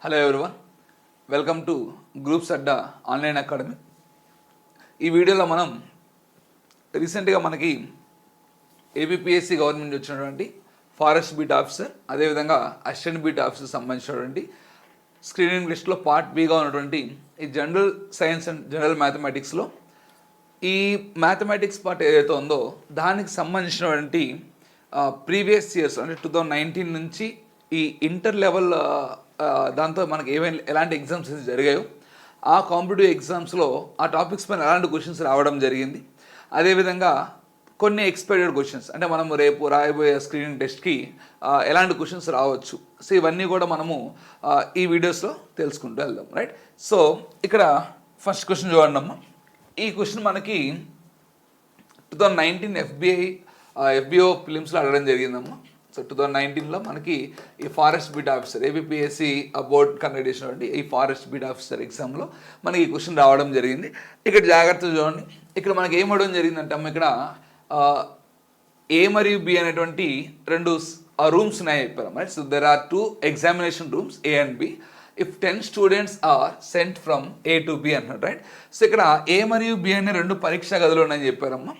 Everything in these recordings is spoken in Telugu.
Hello everyone, welcome to groups Adda online academy. ఈ వీడియోలో మనం రీసెంట్గా మనకి ఏబిపిఎస్సి గవర్నమెంట్ వచ్చినటువంటి ఫారెస్ట్ బీట్ ఆఫీసర్, అదేవిధంగా అసిస్టెంట్ బీట్ ఆఫీసర్ సంబంధించినటువంటి స్క్రీనింగ్ లిస్ట్లో పార్ట్ బిగా ఉన్నటువంటి ఈ జనరల్ సైన్స్ అండ్ జనరల్ మ్యాథమెటిక్స్లో ఈ మ్యాథమెటిక్స్ పార్ట్ ఏదైతే ఉందో దానికి సంబంధించినటువంటి ప్రీవియస్ ఇయర్స్ అంటే 2019 నుంచి ఈ ఇంటర్ లెవెల్ దాంతో మనకి ఎలాంటి ఎగ్జామ్స్ జరిగాయో ఆ కాంపిటేటివ్ ఎగ్జామ్స్లో ఆ టాపిక్స్ పైన ఎలాంటి క్వశ్చన్స్ రావడం జరిగింది. అదేవిధంగా కొన్ని ఎక్స్పెక్టెడ్ క్వశ్చన్స్ అంటే మనము రేపు రాయబోయే స్క్రీనింగ్ టెస్ట్కి ఎలాంటి క్వశ్చన్స్ రావచ్చు. సో ఇవన్నీ కూడా మనము ఈ వీడియోస్లో తెలుసుకుంటూ వెళ్దాం. రైట్, సో ఇక్కడ ఫస్ట్ క్వశ్చన్ చూడండి అమ్మ. ఈ క్వశ్చన్ మనకి 2019 FBO ఫిలిమ్స్లో అడగడం జరిగిందమ్మా. సో 2019లో మనకి ఈ forest beat officer ABPSC board conduct చేసినటువంటి ఈ ఫారెస్ట్ బీట్ ఆఫీసర్ ఎగ్జామ్లో మనకి ఈ క్వశ్చన్ రావడం జరిగింది. ఇక్కడ జాగ్రత్తగా చూడండి, ఇక్కడ మనకి ఏం అడగడం జరిగిందంటే అమ్మ, ఇక్కడ ఏ మరియు బి అనేటువంటి రెండు రూమ్స్ ఉన్నాయి చెప్పారు. Right, so there are 2 examination rooms A and B if 10 students are sent from A to B అన్నాడు. రైట్, సో ఇక్కడ ఏ మరియు బి అనే రెండు పరీక్షా గదులు ఉన్నాయని చెప్పారమ్మా.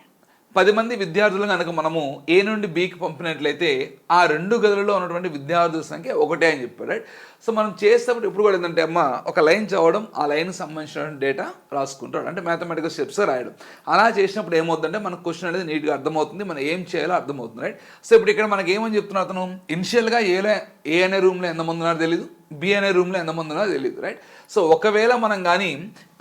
10 మంది విద్యార్థులు కనుక మనము ఏ నుండి బికి పంపినట్లయితే ఆ 2 గదులలో ఉన్నటువంటి విద్యార్థుల సంఖ్య 1 అని చెప్పారు. రైట్, సో మనం చేసేటప్పుడు ఎప్పుడు కూడా ఏంటంటే అమ్మ, ఒక లైన్ చదవడం, ఆ లైన్కి సంబంధించిన డేటా రాసుకుంటాడు, అంటే మ్యాథమెటికల్ స్టెప్స్ రాయడం. అలా చేసినప్పుడు ఏమవుతుందంటే మనకు క్వశ్చన్ అనేది నీట్గా అర్థమవుతుంది, మనం ఏం చేయాలో అర్థమవుతుంది. రైట్, సో ఇప్పుడు ఇక్కడ మనకి ఏమని చెప్తున్నా, అతను ఇనిషియల్గా ఏ అనే రూమ్లో ఎంతమంది ఉన్నారో తెలియదు, బి అనే రూమ్లో ఎంతమంది ఉన్నారో తెలియదు. రైట్, సో ఒకవేళ మనం కానీ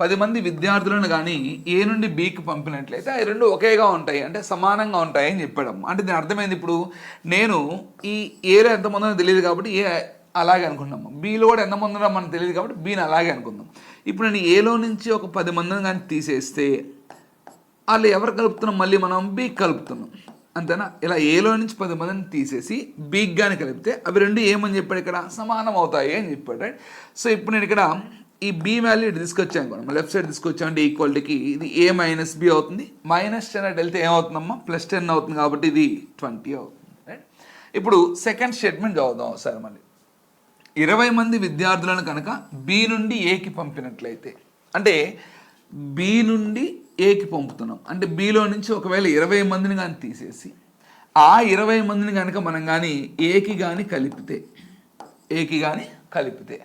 10 మంది విద్యార్థులను కానీ ఏ నుండి బికి పంపినట్లయితే అవి రెండు ఒకేగా ఉంటాయి, అంటే సమానంగా ఉంటాయి అని చెప్పడం. అంటే దీని అర్థమైంది, ఇప్పుడు నేను ఈ ఏలో ఎంతమంది ఉన్నారో తెలియదు కాబట్టి ఏ అలాగే అనుకున్నాము, బీలో కూడా ఎంతమంది ఉన్నారో మనకు తెలియదు కాబట్టి బీని అలాగే అనుకుందాం. ఇప్పుడు నేను ఏలో నుంచి ఒక 10 మందిని కానీ తీసేస్తే వాళ్ళు ఎవరు కలుపుతున్నాం, మళ్ళీ మనం బీకి కలుపుతున్నాం, అంతేనా? ఇలా ఏలో నుంచి 10 మందిని తీసేసి బీక్ కానీ కలిపితే అవి రెండు ఏమని చెప్పాడు, ఇక్కడ సమానం అవుతాయి అని చెప్పాడు. రైట్, సో ఇప్పుడు నేను ఇక్కడ ఈ బి వాల్యూ ఇటు తీసుకొచ్చాను అనుకోండి, లెఫ్ట్ సైడ్ తీసుకొచ్చామంటే ఈక్వాలిటీకి ఇది ఏ మైనస్ బి అవుతుంది. -10 అటు వెళ్తే ఏమవుతుందమ్మా, +10 అవుతుంది, కాబట్టి ఇది 20 అవుతుంది. రైట్, ఇప్పుడు సెకండ్ స్టేట్మెంట్ చదువుదాం ఒకసారి మళ్ళీ. 20 మంది విద్యార్థులను కనుక బి నుండి ఏకి పంపినట్లయితే, అంటే బి నుండి ఏకి పంపుతున్నాం, అంటే బిలో నుంచి ఒకవేళ 20 మందిని కానీ తీసేసి ఆ 20 మందిని కనుక మనం కానీ ఏకి కానీ కలిపితే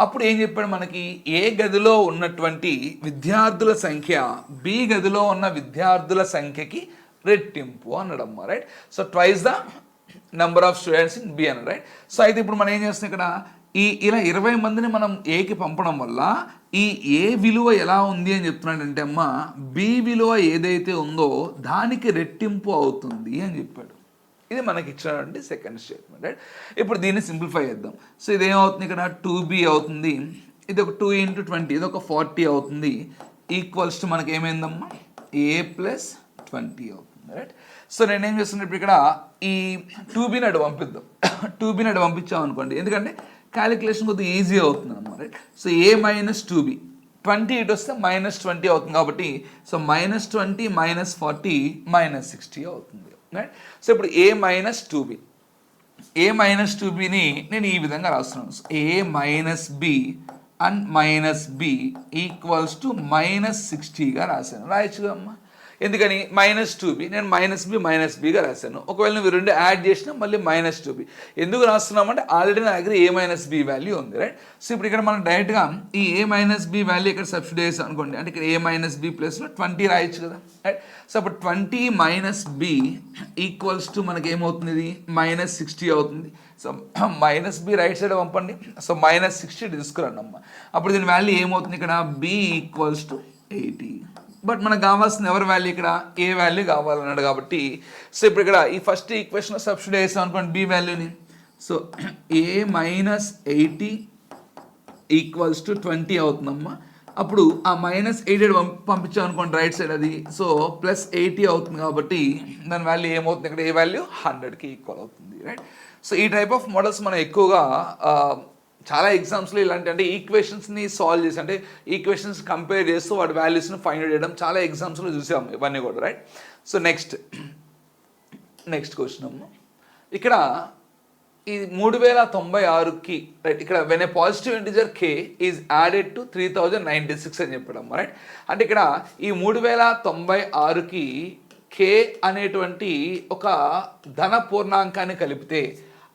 అప్పుడు ఏం చెప్పాడు మనకి, ఏ గదిలో ఉన్నటువంటి విద్యార్థుల సంఖ్య బి గదిలో ఉన్న విద్యార్థుల సంఖ్యకి రెట్టింపు అనడమ్మా. Right, so twice the number of students in B అన్న. రైట్, సో అయితే ఇప్పుడు మనం ఏం చేస్తాం, ఇక్కడ ఇలా 20 మందిని మనం ఏకి పంపడం వల్ల ఈ ఏ విలువ ఎలా ఉంది అని చెప్తున్నాడంటే అమ్మ, బి విలువ ఏదైతే ఉందో దానికి రెట్టింపు అవుతుంది అని చెప్పాడు. ఇది మనకి ఇచ్చినటువంటి సెకండ్ స్టేట్మెంట్. రైట్, ఇప్పుడు దీన్ని సింప్లిఫై చేద్దాం. సో ఇది ఏమవుతుంది, ఇక్కడ 2b అవుతుంది, ఇది ఒక 2 × 20, ఇది ఒక 40 అవుతుంది, ఈక్వల్స్ టు మనకి ఏమైందమ్మా, a + 20 అవుతుంది. రైట్, సో నేనేం చేస్తున్నా, ఇప్పుడు ఇక్కడ ఈ 2bని అటు పంపిద్దాం. 2bని అటు పంపించాం అనుకోండి, ఎందుకంటే క్యాలిక్యులేషన్ కొద్దిగా ఈజీ అవుతుంది అన్నమాట. రైట్, సో a - 2b 20 ఇటు వస్తే -20 అవుతుంది, కాబట్టి సో -20 - 40 -60 అవుతుంది. రైట్, సో ఇప్పుడు a - 2bని నేను ఈ విధంగా రాస్తున్నాను. a - b and -b equals to -60గా రాశాను. రాయొచ్చుగా అమ్మా, ఎందుకని -2b నేను -bగా రాశాను. ఒకవేళ నువ్వు రెండు యాడ్ చేసినా మళ్ళీ -2b ఎందుకు రాస్తున్నామంటే ఆల్రెడీ నా దగ్గర a - b వాల్యూ ఉంది. రైట్, సో ఇప్పుడు ఇక్కడ మనం డైరెక్ట్గా ఈ a - b వాల్యూ ఇక్కడ సబ్స్టిట్యూట్ చేసాం అనుకోండి, అంటే ఇక్కడ a - b ప్లస్లో 20 రాయొచ్చు కదా. రైట్, సో అప్పుడు 20 - b ఈక్వల్స్ టు మనకి ఏమవుతుంది, ఇది -60 అవుతుంది. సో -b రైట్ సైడ్ పంపండి, సో -60 తీసుకురండి అమ్మ. అప్పుడు దీని వాల్యూ ఏమవుతుంది, ఇక్కడ b ఈక్వల్స్ టు 80. బట్ మనకు కావాల్సిన ఎవరి వాల్యూ, ఇక్కడ ఏ వాల్యూ కావాలన్నాడు కాబట్టి, సో ఇప్పుడు ఇక్కడ ఈ ఫస్ట్ ఈక్వేషన్ సబ్స్టిట్యూట్ చేసాం అనుకోండి బి వాల్యూని. సో a - 80 ఈక్వల్స్ టు 20 అవుతుందమ్మా. అప్పుడు ఆ -80 పంపించాం అనుకోండి రైట్ సైడ్, అది సో +80 అవుతుంది, కాబట్టి దాని వాల్యూ ఏమవుతుంది, ఇక్కడ ఏ వాల్యూ 100కి ఈక్వల్ అవుతుంది. రైట్, సో ఈ టైప్ ఆఫ్ మోడల్స్ మనం ఎక్కువగా చాలా ఎగ్జామ్స్లో ఇలాంటి అంటే ఈక్వేషన్స్ని సాల్వ్ చేసి, అంటే ఈక్వేషన్స్ కంపేర్ చేస్తూ వాటి వాల్యూస్ని ఫైండ్ అవుట్ చేయడం చాలా ఎగ్జామ్స్లో చూసాము ఇవన్నీ కూడా. రైట్, సో నెక్స్ట్ క్వశ్చన్ అమ్మ, ఇక్కడ ఈ 3096కి రైట్ ఇక్కడ when a positive integer k is added to 3096 అని చెప్పడం రైట్. అంటే ఇక్కడ ఈ 3096కి k అనేటువంటి ఒక ధన పూర్ణాంకాన్ని కలిపితే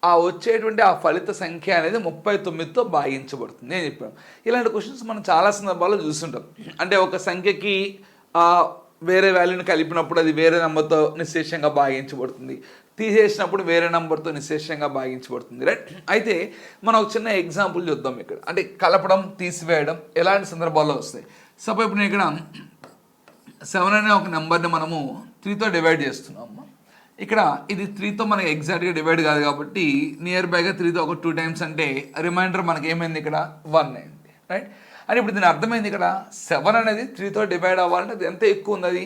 ఆ వచ్చేటువంటి ఆ ఫలిత సంఖ్య అనేది 39తో భాగించబడుతుంది అని చెప్పాను. ఇలాంటి క్వశ్చన్స్ మనం చాలా సందర్భాల్లో చూస్తుంటాం. అంటే ఒక సంఖ్యకి వేరే వాల్యూని కలిపినప్పుడు అది వేరే నెంబర్తో నిశ్శేషంగా భాగించబడుతుంది, తీసేసినప్పుడు వేరే నెంబర్తో నిశ్శేషంగా భాగించబడుతుంది రైట్. అయితే మనం ఒక చిన్న ఎగ్జాంపుల్ చూద్దాం ఇక్కడ. అంటే కలపడం తీసివేయడం ఎలాంటి సందర్భాల్లో వస్తాయి. సపోజ్ ఇప్పుడు నేను ఇక్కడ 7 అనే ఒక నెంబర్ని మనము 3తో డివైడ్ చేస్తున్నాము. ఇక్కడ ఇది 3తో మనకి ఎగ్జాక్ట్గా డివైడ్ కాదు కాబట్టి నియర్ బైగా 3తో ఒక 2 టైమ్స్ అంటే రిమైండర్ మనకి ఏమైంది ఇక్కడ 1 అయింది రైట్. అని ఇప్పుడు దీని అర్థమైంది ఇక్కడ 7 అనేది 3తో డివైడ్ అవ్వాలంటే అది ఎంత ఎక్కువ ఉంది, అది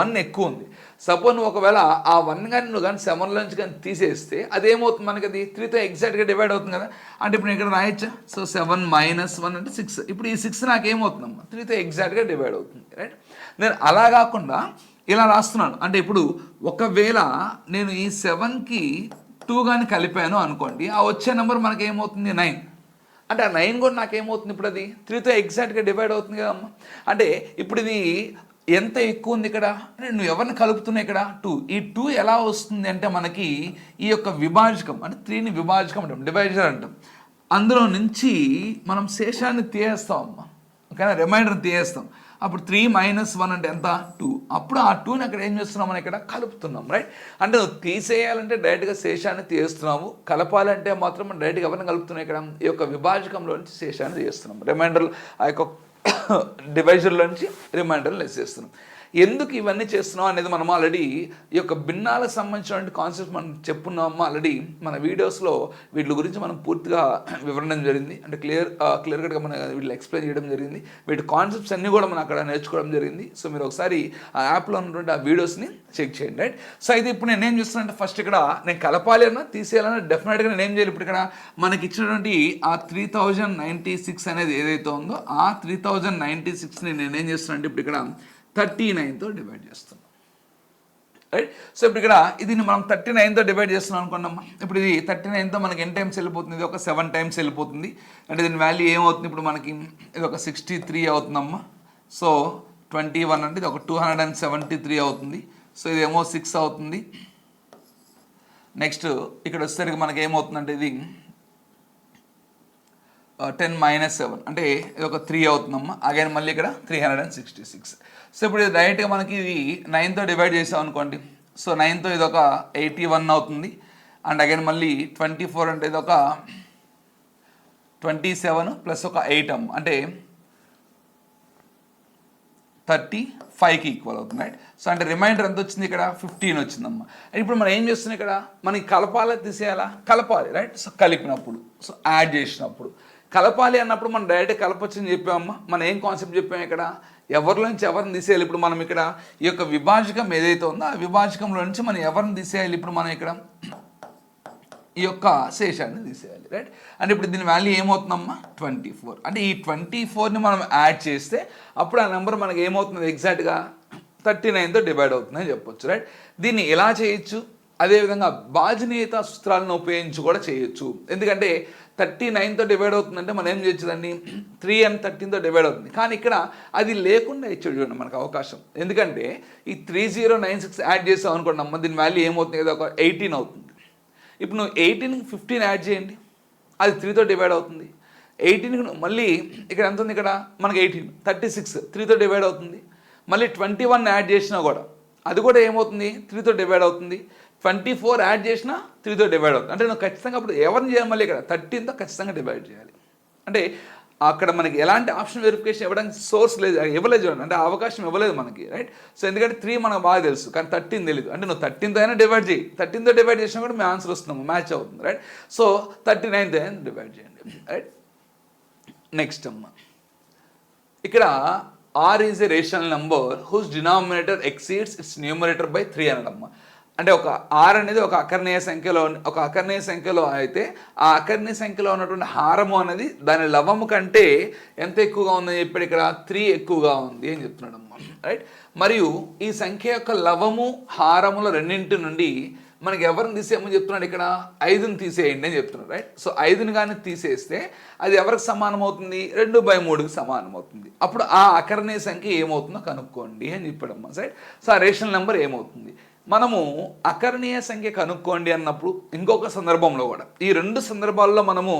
1 ఎక్కువ ఉంది. సపోజ్ నువ్వు ఒకవేళ ఆ 1 కానీ నువ్వు కానీ 7లోంచి కానీ తీసేస్తే అదేమవుతుంది మనకి, అది 3తో ఎగ్జాక్ట్గా డివైడ్ అవుతుంది కదా. అంటే ఇప్పుడు ఇక్కడ రాయొచ్చా, సో 7 - 1 అంటే 6. ఇప్పుడు ఈ 6 నాకేమవుతుందమ్మా 3తో ఎగ్జాక్ట్గా డివైడ్ అవుతుంది రైట్. నేను అలా కాకుండా ఇలా రాస్తున్నాను. అంటే ఇప్పుడు ఒకవేళ నేను ఈ 7కి 2 కానీ కలిపాను అనుకోండి, ఆ వచ్చే నెంబర్ మనకి ఏమవుతుంది 9. అంటే ఆ 9 కూడా నాకేమవుతుంది ఇప్పుడు అది 3తో ఎగ్జాక్ట్గా డివైడ్ అవుతుంది కదమ్మా. అంటే ఇప్పుడు ఇది ఎంత ఎక్కువ ఉంది ఇక్కడ అంటే నువ్వు ఎవరిని కలుపుతున్నావు ఇక్కడ 2. ఈ 2 ఎలా వస్తుంది అంటే మనకి ఈ యొక్క విభాజకం అంటే 3ని విభాజకం అంటాం, డివైజర్ అంటాం. అందులో నుంచి మనం శేషాన్ని తీయేస్తాం అమ్మా, ఓకేనా, రిమైండర్ తీయేస్తాం. అప్పుడు 3 - 1 అంటే ఎంత 2. అప్పుడు ఆ 2ని అక్కడ ఏం చేస్తున్నాం మనం ఇక్కడ కలుపుతున్నాం రైట్. అంటే నువ్వు తీసేయాలంటే డైరెక్ట్గా శేషాన్ని తీస్తున్నాము, కలపాలంటే మాత్రం మనం డైరెక్ట్గా ఎవరిని కలుపుతున్నాం ఇక్కడ ఈ యొక్క విభాజకంలో నుంచి శేషాన్ని తీస్తున్నాం, రిమైండర్ ఆ యొక్క డివైజర్లో నుంచి రిమైండర్లు వేసేస్తున్నాం. ఎందుకు ఇవన్నీ చేస్తున్నాం అనేది మనం ఆల్రెడీ ఈ యొక్క భిన్నాలకు సంబంధించినటువంటి కాన్సెప్ట్స్ మనం చెప్పున్నాము ఆల్రెడీ మన వీడియోస్లో. వీటి గురించి మనం పూర్తిగా వివరణం జరిగింది, అంటే క్లియర్ కట్గా మనం వీళ్ళు ఎక్స్ప్లెయిన్ చేయడం జరిగింది. వీటి కాన్సెప్ట్స్ అన్నీ కూడా మనం అక్కడ నేర్చుకోవడం జరిగింది. సో మీరు ఒకసారి ఆ యాప్లో ఉన్నటువంటి ఆ వీడియోస్ని చెక్ చేయండి రైట్. సో అయితే ఇప్పుడు నేను ఏం చేస్తున్నానంటే ఫస్ట్ ఇక్కడ నేను కలపాలి అన్నా తీసేయాలన్నా డెఫినెట్గా నేను ఏం చేయాలి, ఇప్పుడు ఇక్కడ మనకి ఇచ్చినటువంటి ఆ 3096 అనేది ఏదైతే ఉందో ఆ 3096ని నేనేం చేస్తున్నాను అంటే ఇప్పుడు ఇక్కడ 39తో డివైడ్ చేస్తున్నాం రైట్. సో ఇప్పుడు ఇక్కడ ఇది మనం 39తో డివైడ్ చేస్తున్నాం అనుకున్నామ్మా. ఇప్పుడు ఇది 39తో మనకి ఎన్ని టైమ్స్ వెళ్ళిపోతుంది, ఇది ఒక 7 టైమ్స్ వెళ్ళిపోతుంది. అంటే దీని వాల్యూ ఏమవుతుంది ఇప్పుడు మనకి, ఇది ఒక 63 అవుతుందమ్మా. సో 21 అంటే ఇది ఒక 273 అవుతుంది. సో ఇదేమో 6 అవుతుంది. నెక్స్ట్ ఇక్కడ వచ్చేసరికి మనకి ఏమవుతుందంటే ఇది 10 - 7 అంటే ఇది ఒక 3 అవుతుందమ్మా. అగైన్ మళ్ళీ ఇక్కడ 366. సో ఇప్పుడు ఇది డైరెక్ట్గా మనకి ఇది 9తో డివైడ్ చేసాం అనుకోండి. సో 9తో ఇది ఒక 81 అవుతుంది. అండ్ అగైన్ మళ్ళీ 24 అంటే ఇది ఒక 27 ప్లస్ ఒక 8 అమ్మ అంటే 35కి ఈక్వల్ అవుతుంది రైట్. సో అంటే రిమైండర్ ఎంత వచ్చింది ఇక్కడ 15 వచ్చిందమ్మా. ఇప్పుడు మనం ఏం చేస్తున్నాం ఇక్కడ, మనకి కలపాలా తీసేయాలా, కలపాలి రైట్. సో కలిపినప్పుడు సో యాడ్ చేసినప్పుడు కలపాలి అన్నప్పుడు మనం డైరెక్ట్ కలపచ్చని చెప్పామమ్మా. మనం ఏం కాన్సెప్ట్ చెప్పాము ఇక్కడ, ఎవరిలో నుంచి ఎవరిని తీసేయాలి. ఇప్పుడు మనం ఇక్కడ ఈ యొక్క విభాజకం ఏదైతే ఉందో ఆ విభాజకంలో నుంచి మనం ఎవరిని తీసేయాలి, ఇప్పుడు మనం ఇక్కడ ఈ యొక్క శేషాన్ని తీసేయాలి రైట్. అంటే ఇప్పుడు దీని వాల్యూ ఏమవుతుందమ్మా 24. అంటే ఈ 24ని మనం యాడ్ చేస్తే అప్పుడు ఆ నెంబర్ మనకి ఏమవుతుంది ఎగ్జాక్ట్గా 39తో డివైడ్ అవుతుందని చెప్పొచ్చు రైట్. దీన్ని ఎలా చేయొచ్చు, అదేవిధంగా బాజనీయత సూత్రాలను ఉపయోగించి కూడా చేయొచ్చు. ఎందుకంటే 39తో డివైడ్ అవుతుందంటే మనం ఏం చేయొచ్చు, దాన్ని 3 and 13తో డివైడ్ అవుతుంది. కానీ ఇక్కడ అది లేకుండా ఇచ్చాడు చూడండి మనకు అవకాశం. ఎందుకంటే ఈ 3096 యాడ్ చేసాం అనుకోండి అమ్మ, దీని వాల్యూ ఏమవుతుంది కదా ఒక 18 అవుతుంది. ఇప్పుడు నువ్వు 18కి 15 యాడ్ చేయండి, అది 3తో డివైడ్ అవుతుంది. 18కి మళ్ళీ ఇక్కడ ఎంత ఉంది, ఇక్కడ మనకి 18 36 3తో డివైడ్ అవుతుంది. మళ్ళీ 21 యాడ్ చేసినా కూడా అది కూడా ఏమవుతుంది 3తో డివైడ్ అవుతుంది. 24 యాడ్ చేసినా 3తో డివైడ్ అవుతుంది. అంటే నువ్వు ఖచ్చితంగా అప్పుడు ఎవరిని చేయాలి, మళ్ళీ ఇక్కడ 13తో ఖచ్చితంగా డివైడ్ చేయాలి. అంటే అక్కడ మనకి ఎలాంటి ఆప్షన్ వెరిఫికేషన్ ఇవ్వడానికి సోర్స్ లేదు, ఇవ్వలేదు చూడండి, అంటే అవకాశం ఇవ్వలేదు మనకి రైట్. సో ఎందుకంటే 3 మనకు బాగా తెలుసు కానీ 13 తెలియదు. అంటే నువ్వు 13తో అయినా డివైడ్ చేయి, 13తో డివైడ్ చేసినా కూడా మేము ఆన్సర్ వస్తున్నాము, మ్యాచ్ అవుతుంది రైట్. సో 39తో అయినా డివైడ్ చేయండి రైట్. నెక్స్ట్ అమ్మ ఇక్కడ R is a rational number whose denominator exceeds its numerator by 3 అనడమ్మ. అంటే ఒక R అనేది ఒక అకర్ణీయ సంఖ్యలో అయితే ఆ అకర్ణీయ సంఖ్యలో ఉన్నటువంటి హారము అనేది దాని లవము కంటే ఎంత ఎక్కువగా ఉందని చెప్పాడు, ఇక్కడ 3 ఎక్కువగా ఉంది అని చెప్తున్నాడమ్మా రైట్. మరియు ఈ సంఖ్య యొక్క లవము హారముల రెండింటి నుండి మనకి ఎవరిని తీసేయమని చెప్తున్నాడు ఇక్కడ 5ని తీసేయండి అని చెప్తున్నాడు, రైట్. సో 5ని కానీ తీసేస్తే అది ఎవరికి సమానం అవుతుంది, 2/3కి సమానం అవుతుంది. అప్పుడు ఆ అకరణీయ సంఖ్య ఏమవుతుందో కనుక్కోండి అని చెప్పాడమ్మా, రైట్. సో ఆ రేషనల్ నెంబర్ ఏమవుతుంది. మనము అకరణీయ సంఖ్య కనుక్కోండి అన్నప్పుడు ఇంకొక సందర్భంలో కూడా, ఈ 2 సందర్భాల్లో మనము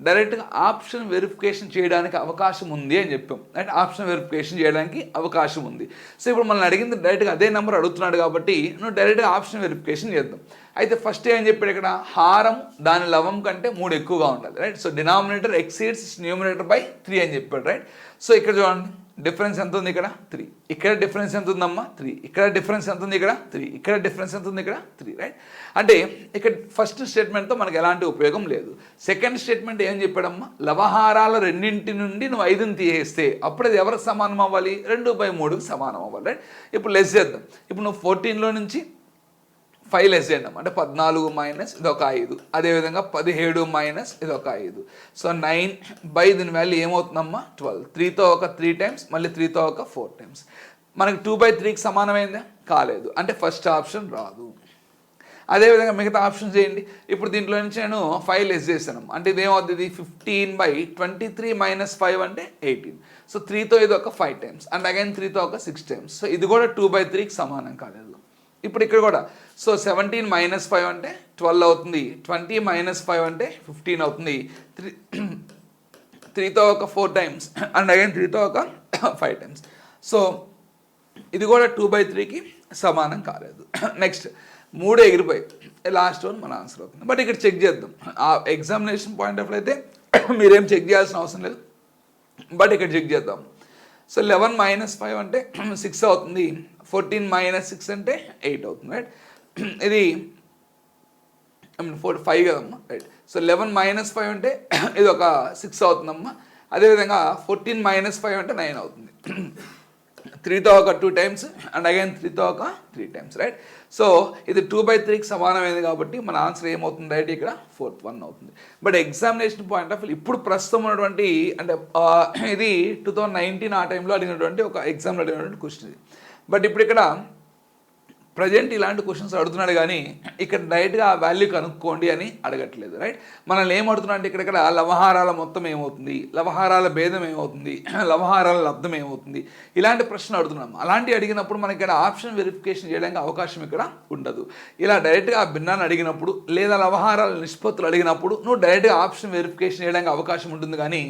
డైరెక్ట్గా ఆప్షన్ వెరిఫికేషన్ చేయడానికి అవకాశం ఉంది అని చెప్పాం, అంటే ఆప్షన్ వెరిఫికేషన్ చేయడానికి అవకాశం ఉంది. సో ఇప్పుడు మనల్ని అడిగింది డైరెక్ట్గా అదే నెంబర్ అడుగుతున్నాడు కాబట్టి నువ్వు డైరెక్ట్గా ఆప్షన్ వెరిఫికేషన్ చేద్దాం. అయితే ఫస్ట్ ఏం చెప్పాడు ఇక్కడ, హారం దాని లవం కంటే 3 ఎక్కువగా ఉండాలి, right. So denominator exceeds numerator by 3 అని చెప్పాడు, రైట్. సో ఇక్కడ చూడండి డిఫరెన్స్ ఎంత ఉంది, ఇక్కడ 3, ఇక్కడ డిఫరెన్స్ ఎంత ఉందమ్మా 3, ఇక్కడ డిఫరెన్స్ ఎంత ఉంది, ఇక్కడ 3, ఇక్కడ డిఫరెన్స్ ఎంత ఉంది, ఇక్కడ 3, రైట్. అంటే ఇక్కడ ఫస్ట్ స్టేట్మెంట్తో మనకు ఎలాంటి ఉపయోగం లేదు. సెకండ్ స్టేట్మెంట్ ఏం చెప్పాడమ్మా, లవహారాల రెండింటి నుండి నువ్వు 5ని తీసేస్తే అప్పుడు అది ఎవరికి సమానం అవ్వాలి, 2/3కి సమానం అవ్వాలి, రైట్. ఇప్పుడు లెస్ చేద్దాం. ఇప్పుడు నువ్వు 14లో నుంచి 5 లెస్ చేయండి, అంటే 14 మైనస్ ఇది ఒక 5, అదేవిధంగా 17 మైనస్ ఇది ఒక 5. సో 9 దీని వాల్యూ ఏమవుతుందమ్మా 12, 3తో ఒక 3 టైమ్స్, మళ్ళీ 3తో ఒక 4 టైమ్స్. మనకి 2/3కి సమానమైందా, కాలేదు, అంటే ఫస్ట్ ఆప్షన్ రాదు. అదేవిధంగా మిగతా ఆప్షన్స్ చేయండి. ఇప్పుడు దీంట్లో నుంచి నేను 5 లెస్ చేశాను, అంటే ఇది ఏమవుతుంది 15/23 మైనస్ 5 అంటే 18. సో 3తో ఇది ఒక 5 టైమ్స్, అండ్ అగైన్ 3తో ఒక 6 టైమ్స్. సో ఇది కూడా 2/3కి సమానం కాలేదు. ఇప్పుడు ఇక్కడ కూడా సో 17 మైనస్ 5 అంటే 12 అవుతుంది, 20 మైనస్ 5 అంటే 15 అవుతుంది, 3తో ఒక 4 టైమ్స్, అండ్ అగైన్ 3తో ఒక 5 టైమ్స్. సో ఇది కూడా 2/3కి సమానం కాలేదు. నెక్స్ట్ 3 ఎగిరిపోయి లాస్ట్ వన్ మన ఆన్సర్ అవుతుంది. బట్ ఇక్కడ చెక్ చేద్దాం, ఆ ఎగ్జామినేషన్ పాయింట్ ఆఫ్ అయితే మీరేం చెక్ చేయాల్సిన అవసరం లేదు, బట్ ఇక్కడ చెక్ చేద్దాం. సో 11 మైనస్ 5 అంటే 6 అవుతుంది, 14 మైనస్ 6 అంటే 8 అవుతుంది, రైట్. ఇది 5 కదమ్మా, రైట్. సో 11 మైనస్ 5 అంటే ఇది ఒక 6 అవుతుందమ్మా. అదేవిధంగా 14 మైనస్ 5 అంటే 9 అవుతుంది, 3తో ఒక 2 టైమ్స్, అండ్ అగైన్ 3తో ఒక 3 టైమ్స్, రైట్. సో ఇది 2/3కి సమానమైంది కాబట్టి మన ఆన్సర్ ఏమవుతుంది, రైట్, ఇక్కడ 4th 1 అవుతుంది. But examination point of view ఇప్పుడు ప్రస్తుతం ఉన్నటువంటి అంటే ఇది 2019 ఆ టైంలో అడిగినటువంటి ఒక ఎగ్జామ్లో అడిగినటువంటి క్వశ్చన్ ఇది. బట్ ఇప్పుడు ఇక్కడ ప్రజెంట్ ఇలాంటి క్వశ్చన్స్ అడుగుతున్నాడు కానీ ఇక్కడ డైరెక్ట్గా ఆ వాల్యూ కనుక్కోండి అని అడగట్లేదు, రైట్. మనల్ని ఏం అడుగుతున్నా అంటే ఇక్కడ లవహారాల మొత్తం ఏమవుతుంది, లవహారాల భేదం ఏమవుతుంది, లవహారాల లబ్ధం ఏమవుతుంది, ఇలాంటి ప్రశ్న అడుగుతున్నాం. అలాంటి అడిగినప్పుడు మనకి ఇక్కడ ఆప్షన్ వెరిఫికేషన్ చేయడానికి అవకాశం ఇక్కడ ఉండదు. ఇలా డైరెక్ట్గా ఆ భిన్నాన్ని అడిగినప్పుడు లేదా లవహారాల నిష్పత్తులు అడిగినప్పుడు నువ్వు డైరెక్ట్గా ఆప్షన్ వెరిఫికేషన్ చేయడానికి అవకాశం ఉంటుంది. కానీ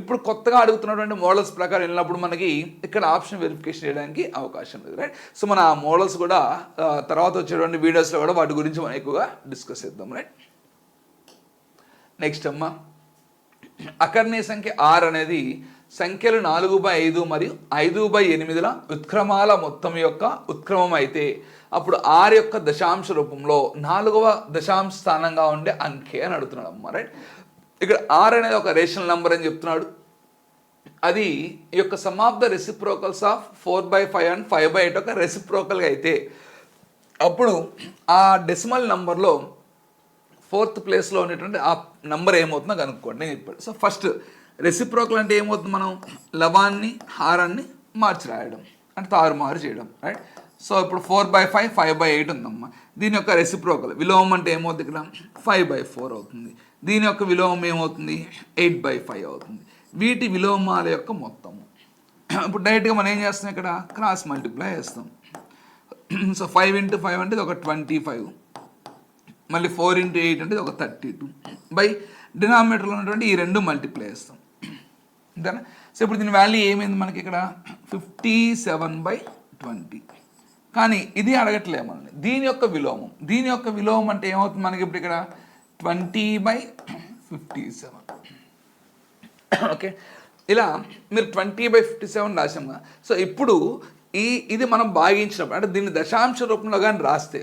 ఇప్పుడు కొత్తగా అడుగుతున్నటువంటి మోడల్స్ ప్రకారం వెళ్ళినప్పుడు మనకి ఇక్కడ ఆప్షన్ వెరిఫికేషన్ చేయడానికి అవకాశం లేదు, రైట్. సో మన ఆ మోడల్స్ కూడా తర్వాత వచ్చేటువంటి వీడియోస్లో కూడా వాటి గురించి మనం ఎక్కువగా డిస్కస్ చేద్దాం, రైట్. నెక్స్ట్ అమ్మా, అకర్ణీయ సంఖ్య 6 అనేది సంఖ్యలు 4/5 మరియు 5/8ల ఉత్క్రమాల మొత్తం యొక్క ఉత్క్రమం అయితే అప్పుడు 6 యొక్క దశాంశ రూపంలో 4వ దశాంశ స్థానంగా ఉండే అంకె అని అడుగుతున్నాడు అమ్మా, రైట్. ఇక్కడ 6 అనేది ఒక రేషనల్ నెంబర్ అని చెప్తున్నాడు. అది ఈ యొక్క some of the reciprocals of 4/5 and 5/8 ఒక రెసిప్రోకల్గా అయితే అప్పుడు ఆ డెసిమల్ నంబర్లో 4th ప్లేస్లో ఉండేటువంటి ఆ నంబర్ ఏమవుతుందో కనుక్కోండి నేను చెప్పాడు. సో ఫస్ట్ రెసిప్రోకల్ అంటే ఏమవుతుంది, మనం లవాన్ని హారాన్ని మార్చి రాయడం అంటే తారుమారు చేయడం, రైట్. సో ఇప్పుడు 4/5 5/8 ఉందమ్మా, దీని యొక్క రెసిప్రోకల్ విలోమం అంటే ఏమవుతుంది, ఇక్కడ 5/4 అవుతుంది. దీని యొక్క విలోమం ఏమవుతుంది 8/5 అవుతుంది. వీటి విలోమాల యొక్క మొత్తము ఇప్పుడు డైరెక్ట్గా మనం ఏం చేస్తాం, ఇక్కడ క్రాస్ మల్టిప్లై చేస్తాం. సో 5 × 5 అంటే ఇది ఒక 25, మళ్ళీ 4 × 8 అంటే ఇది ఒక 32 బై డినామినేటర్లో ఉన్నటువంటి ఈ 2 మల్టిప్లై చేస్తాం, అంతేనా. సో ఇప్పుడు దీని వాల్యూ ఏమైంది మనకి ఇక్కడ 57/20. కానీ ఇది అడగట్లేదు మనల్ని, దీని యొక్క విలోమం అంటే ఏమవుతుంది మనకి ఇప్పుడు ఇక్కడ 20/57. ఓకే, ఇలా మీరు 20/57 రాసాము. సో ఇప్పుడు ఇది మనం భాగించినప్పుడు అంటే దీన్ని దశాంశ రూపంలో కానీ రాస్తే,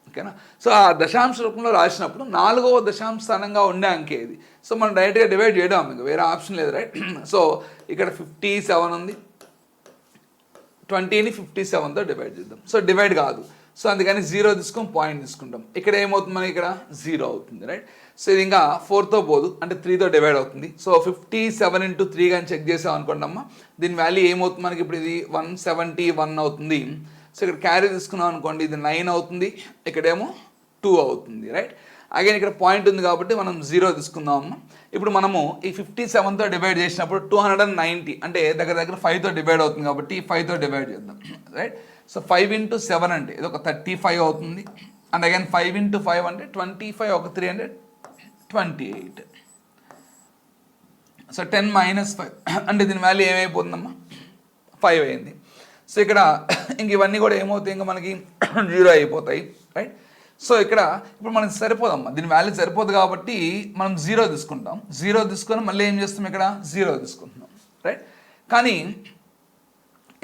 ఓకేనా. సో ఆ దశాంశ రూపంలో రాసినప్పుడు 4వ దశాంశ స్థానంగా ఉండే అంకె ఇది. సో మనం డైరెక్ట్గా డివైడ్ చేయడం, ఇంకా వేరే ఆప్షన్ లేదు, రైట్. సో ఇక్కడ 57 ఉంది, 20ని 57తో డివైడ్ చేద్దాం. సో డివైడ్ కాదు, సో అందుకని 0 తీసుకొని పాయింట్ తీసుకుంటాం. ఇక్కడ ఏమవుతుంది మనకి ఇక్కడ 0 అవుతుంది, రైట్. సో ఇది ఇంకా 4తో పోదు అంటే 3తో డివైడ్ అవుతుంది. సో 57 × 3 కానీ చెక్ చేసాం అనుకోండి అమ్మ, దీని వాల్యూ ఏమవుతుంది మనకి ఇప్పుడు ఇది 171 అవుతుంది. సో ఇక్కడ క్యారీ తీసుకున్నాం అనుకోండి, ఇది 9 అవుతుంది, ఇక్కడేమో 2 అవుతుంది, రైట్. అగైన్ ఇక్కడ పాయింట్ ఉంది కాబట్టి మనం 0 తీసుకుందాం. ఇప్పుడు మనము ఈ 57తో డివైడ్ చేసినప్పుడు 290 అంటే దగ్గర దగ్గర 5తో డివైడ్ అవుతుంది కాబట్టి 5తో డివైడ్ చేద్దాం, రైట్. సో 5 into 7 అంటే ఇది ఒక 35 అవుతుంది. అండ్ అగైన్ 5 into 5 అంటే 25, ఒక 3 అంటే 28. సో 10 minus 5 అంటే దీని వాల్యూ ఏమైపోతుందమ్మా 5 అయింది. సో ఇక్కడ ఇంక ఇవన్నీ కూడా ఏమవుతాయి, ఇంకా మనకి 0 అయిపోతాయి, రైట్. సో ఇక్కడ ఇప్పుడు మనకి సరిపోదమ్మా, దీని వాల్యూ సరిపోదు కాబట్టి మనం 0 తీసుకుంటాం. 0 తీసుకొని మళ్ళీ ఏం చేస్తాం, ఇక్కడ 0 తీసుకుంటున్నాం, రైట్. కానీ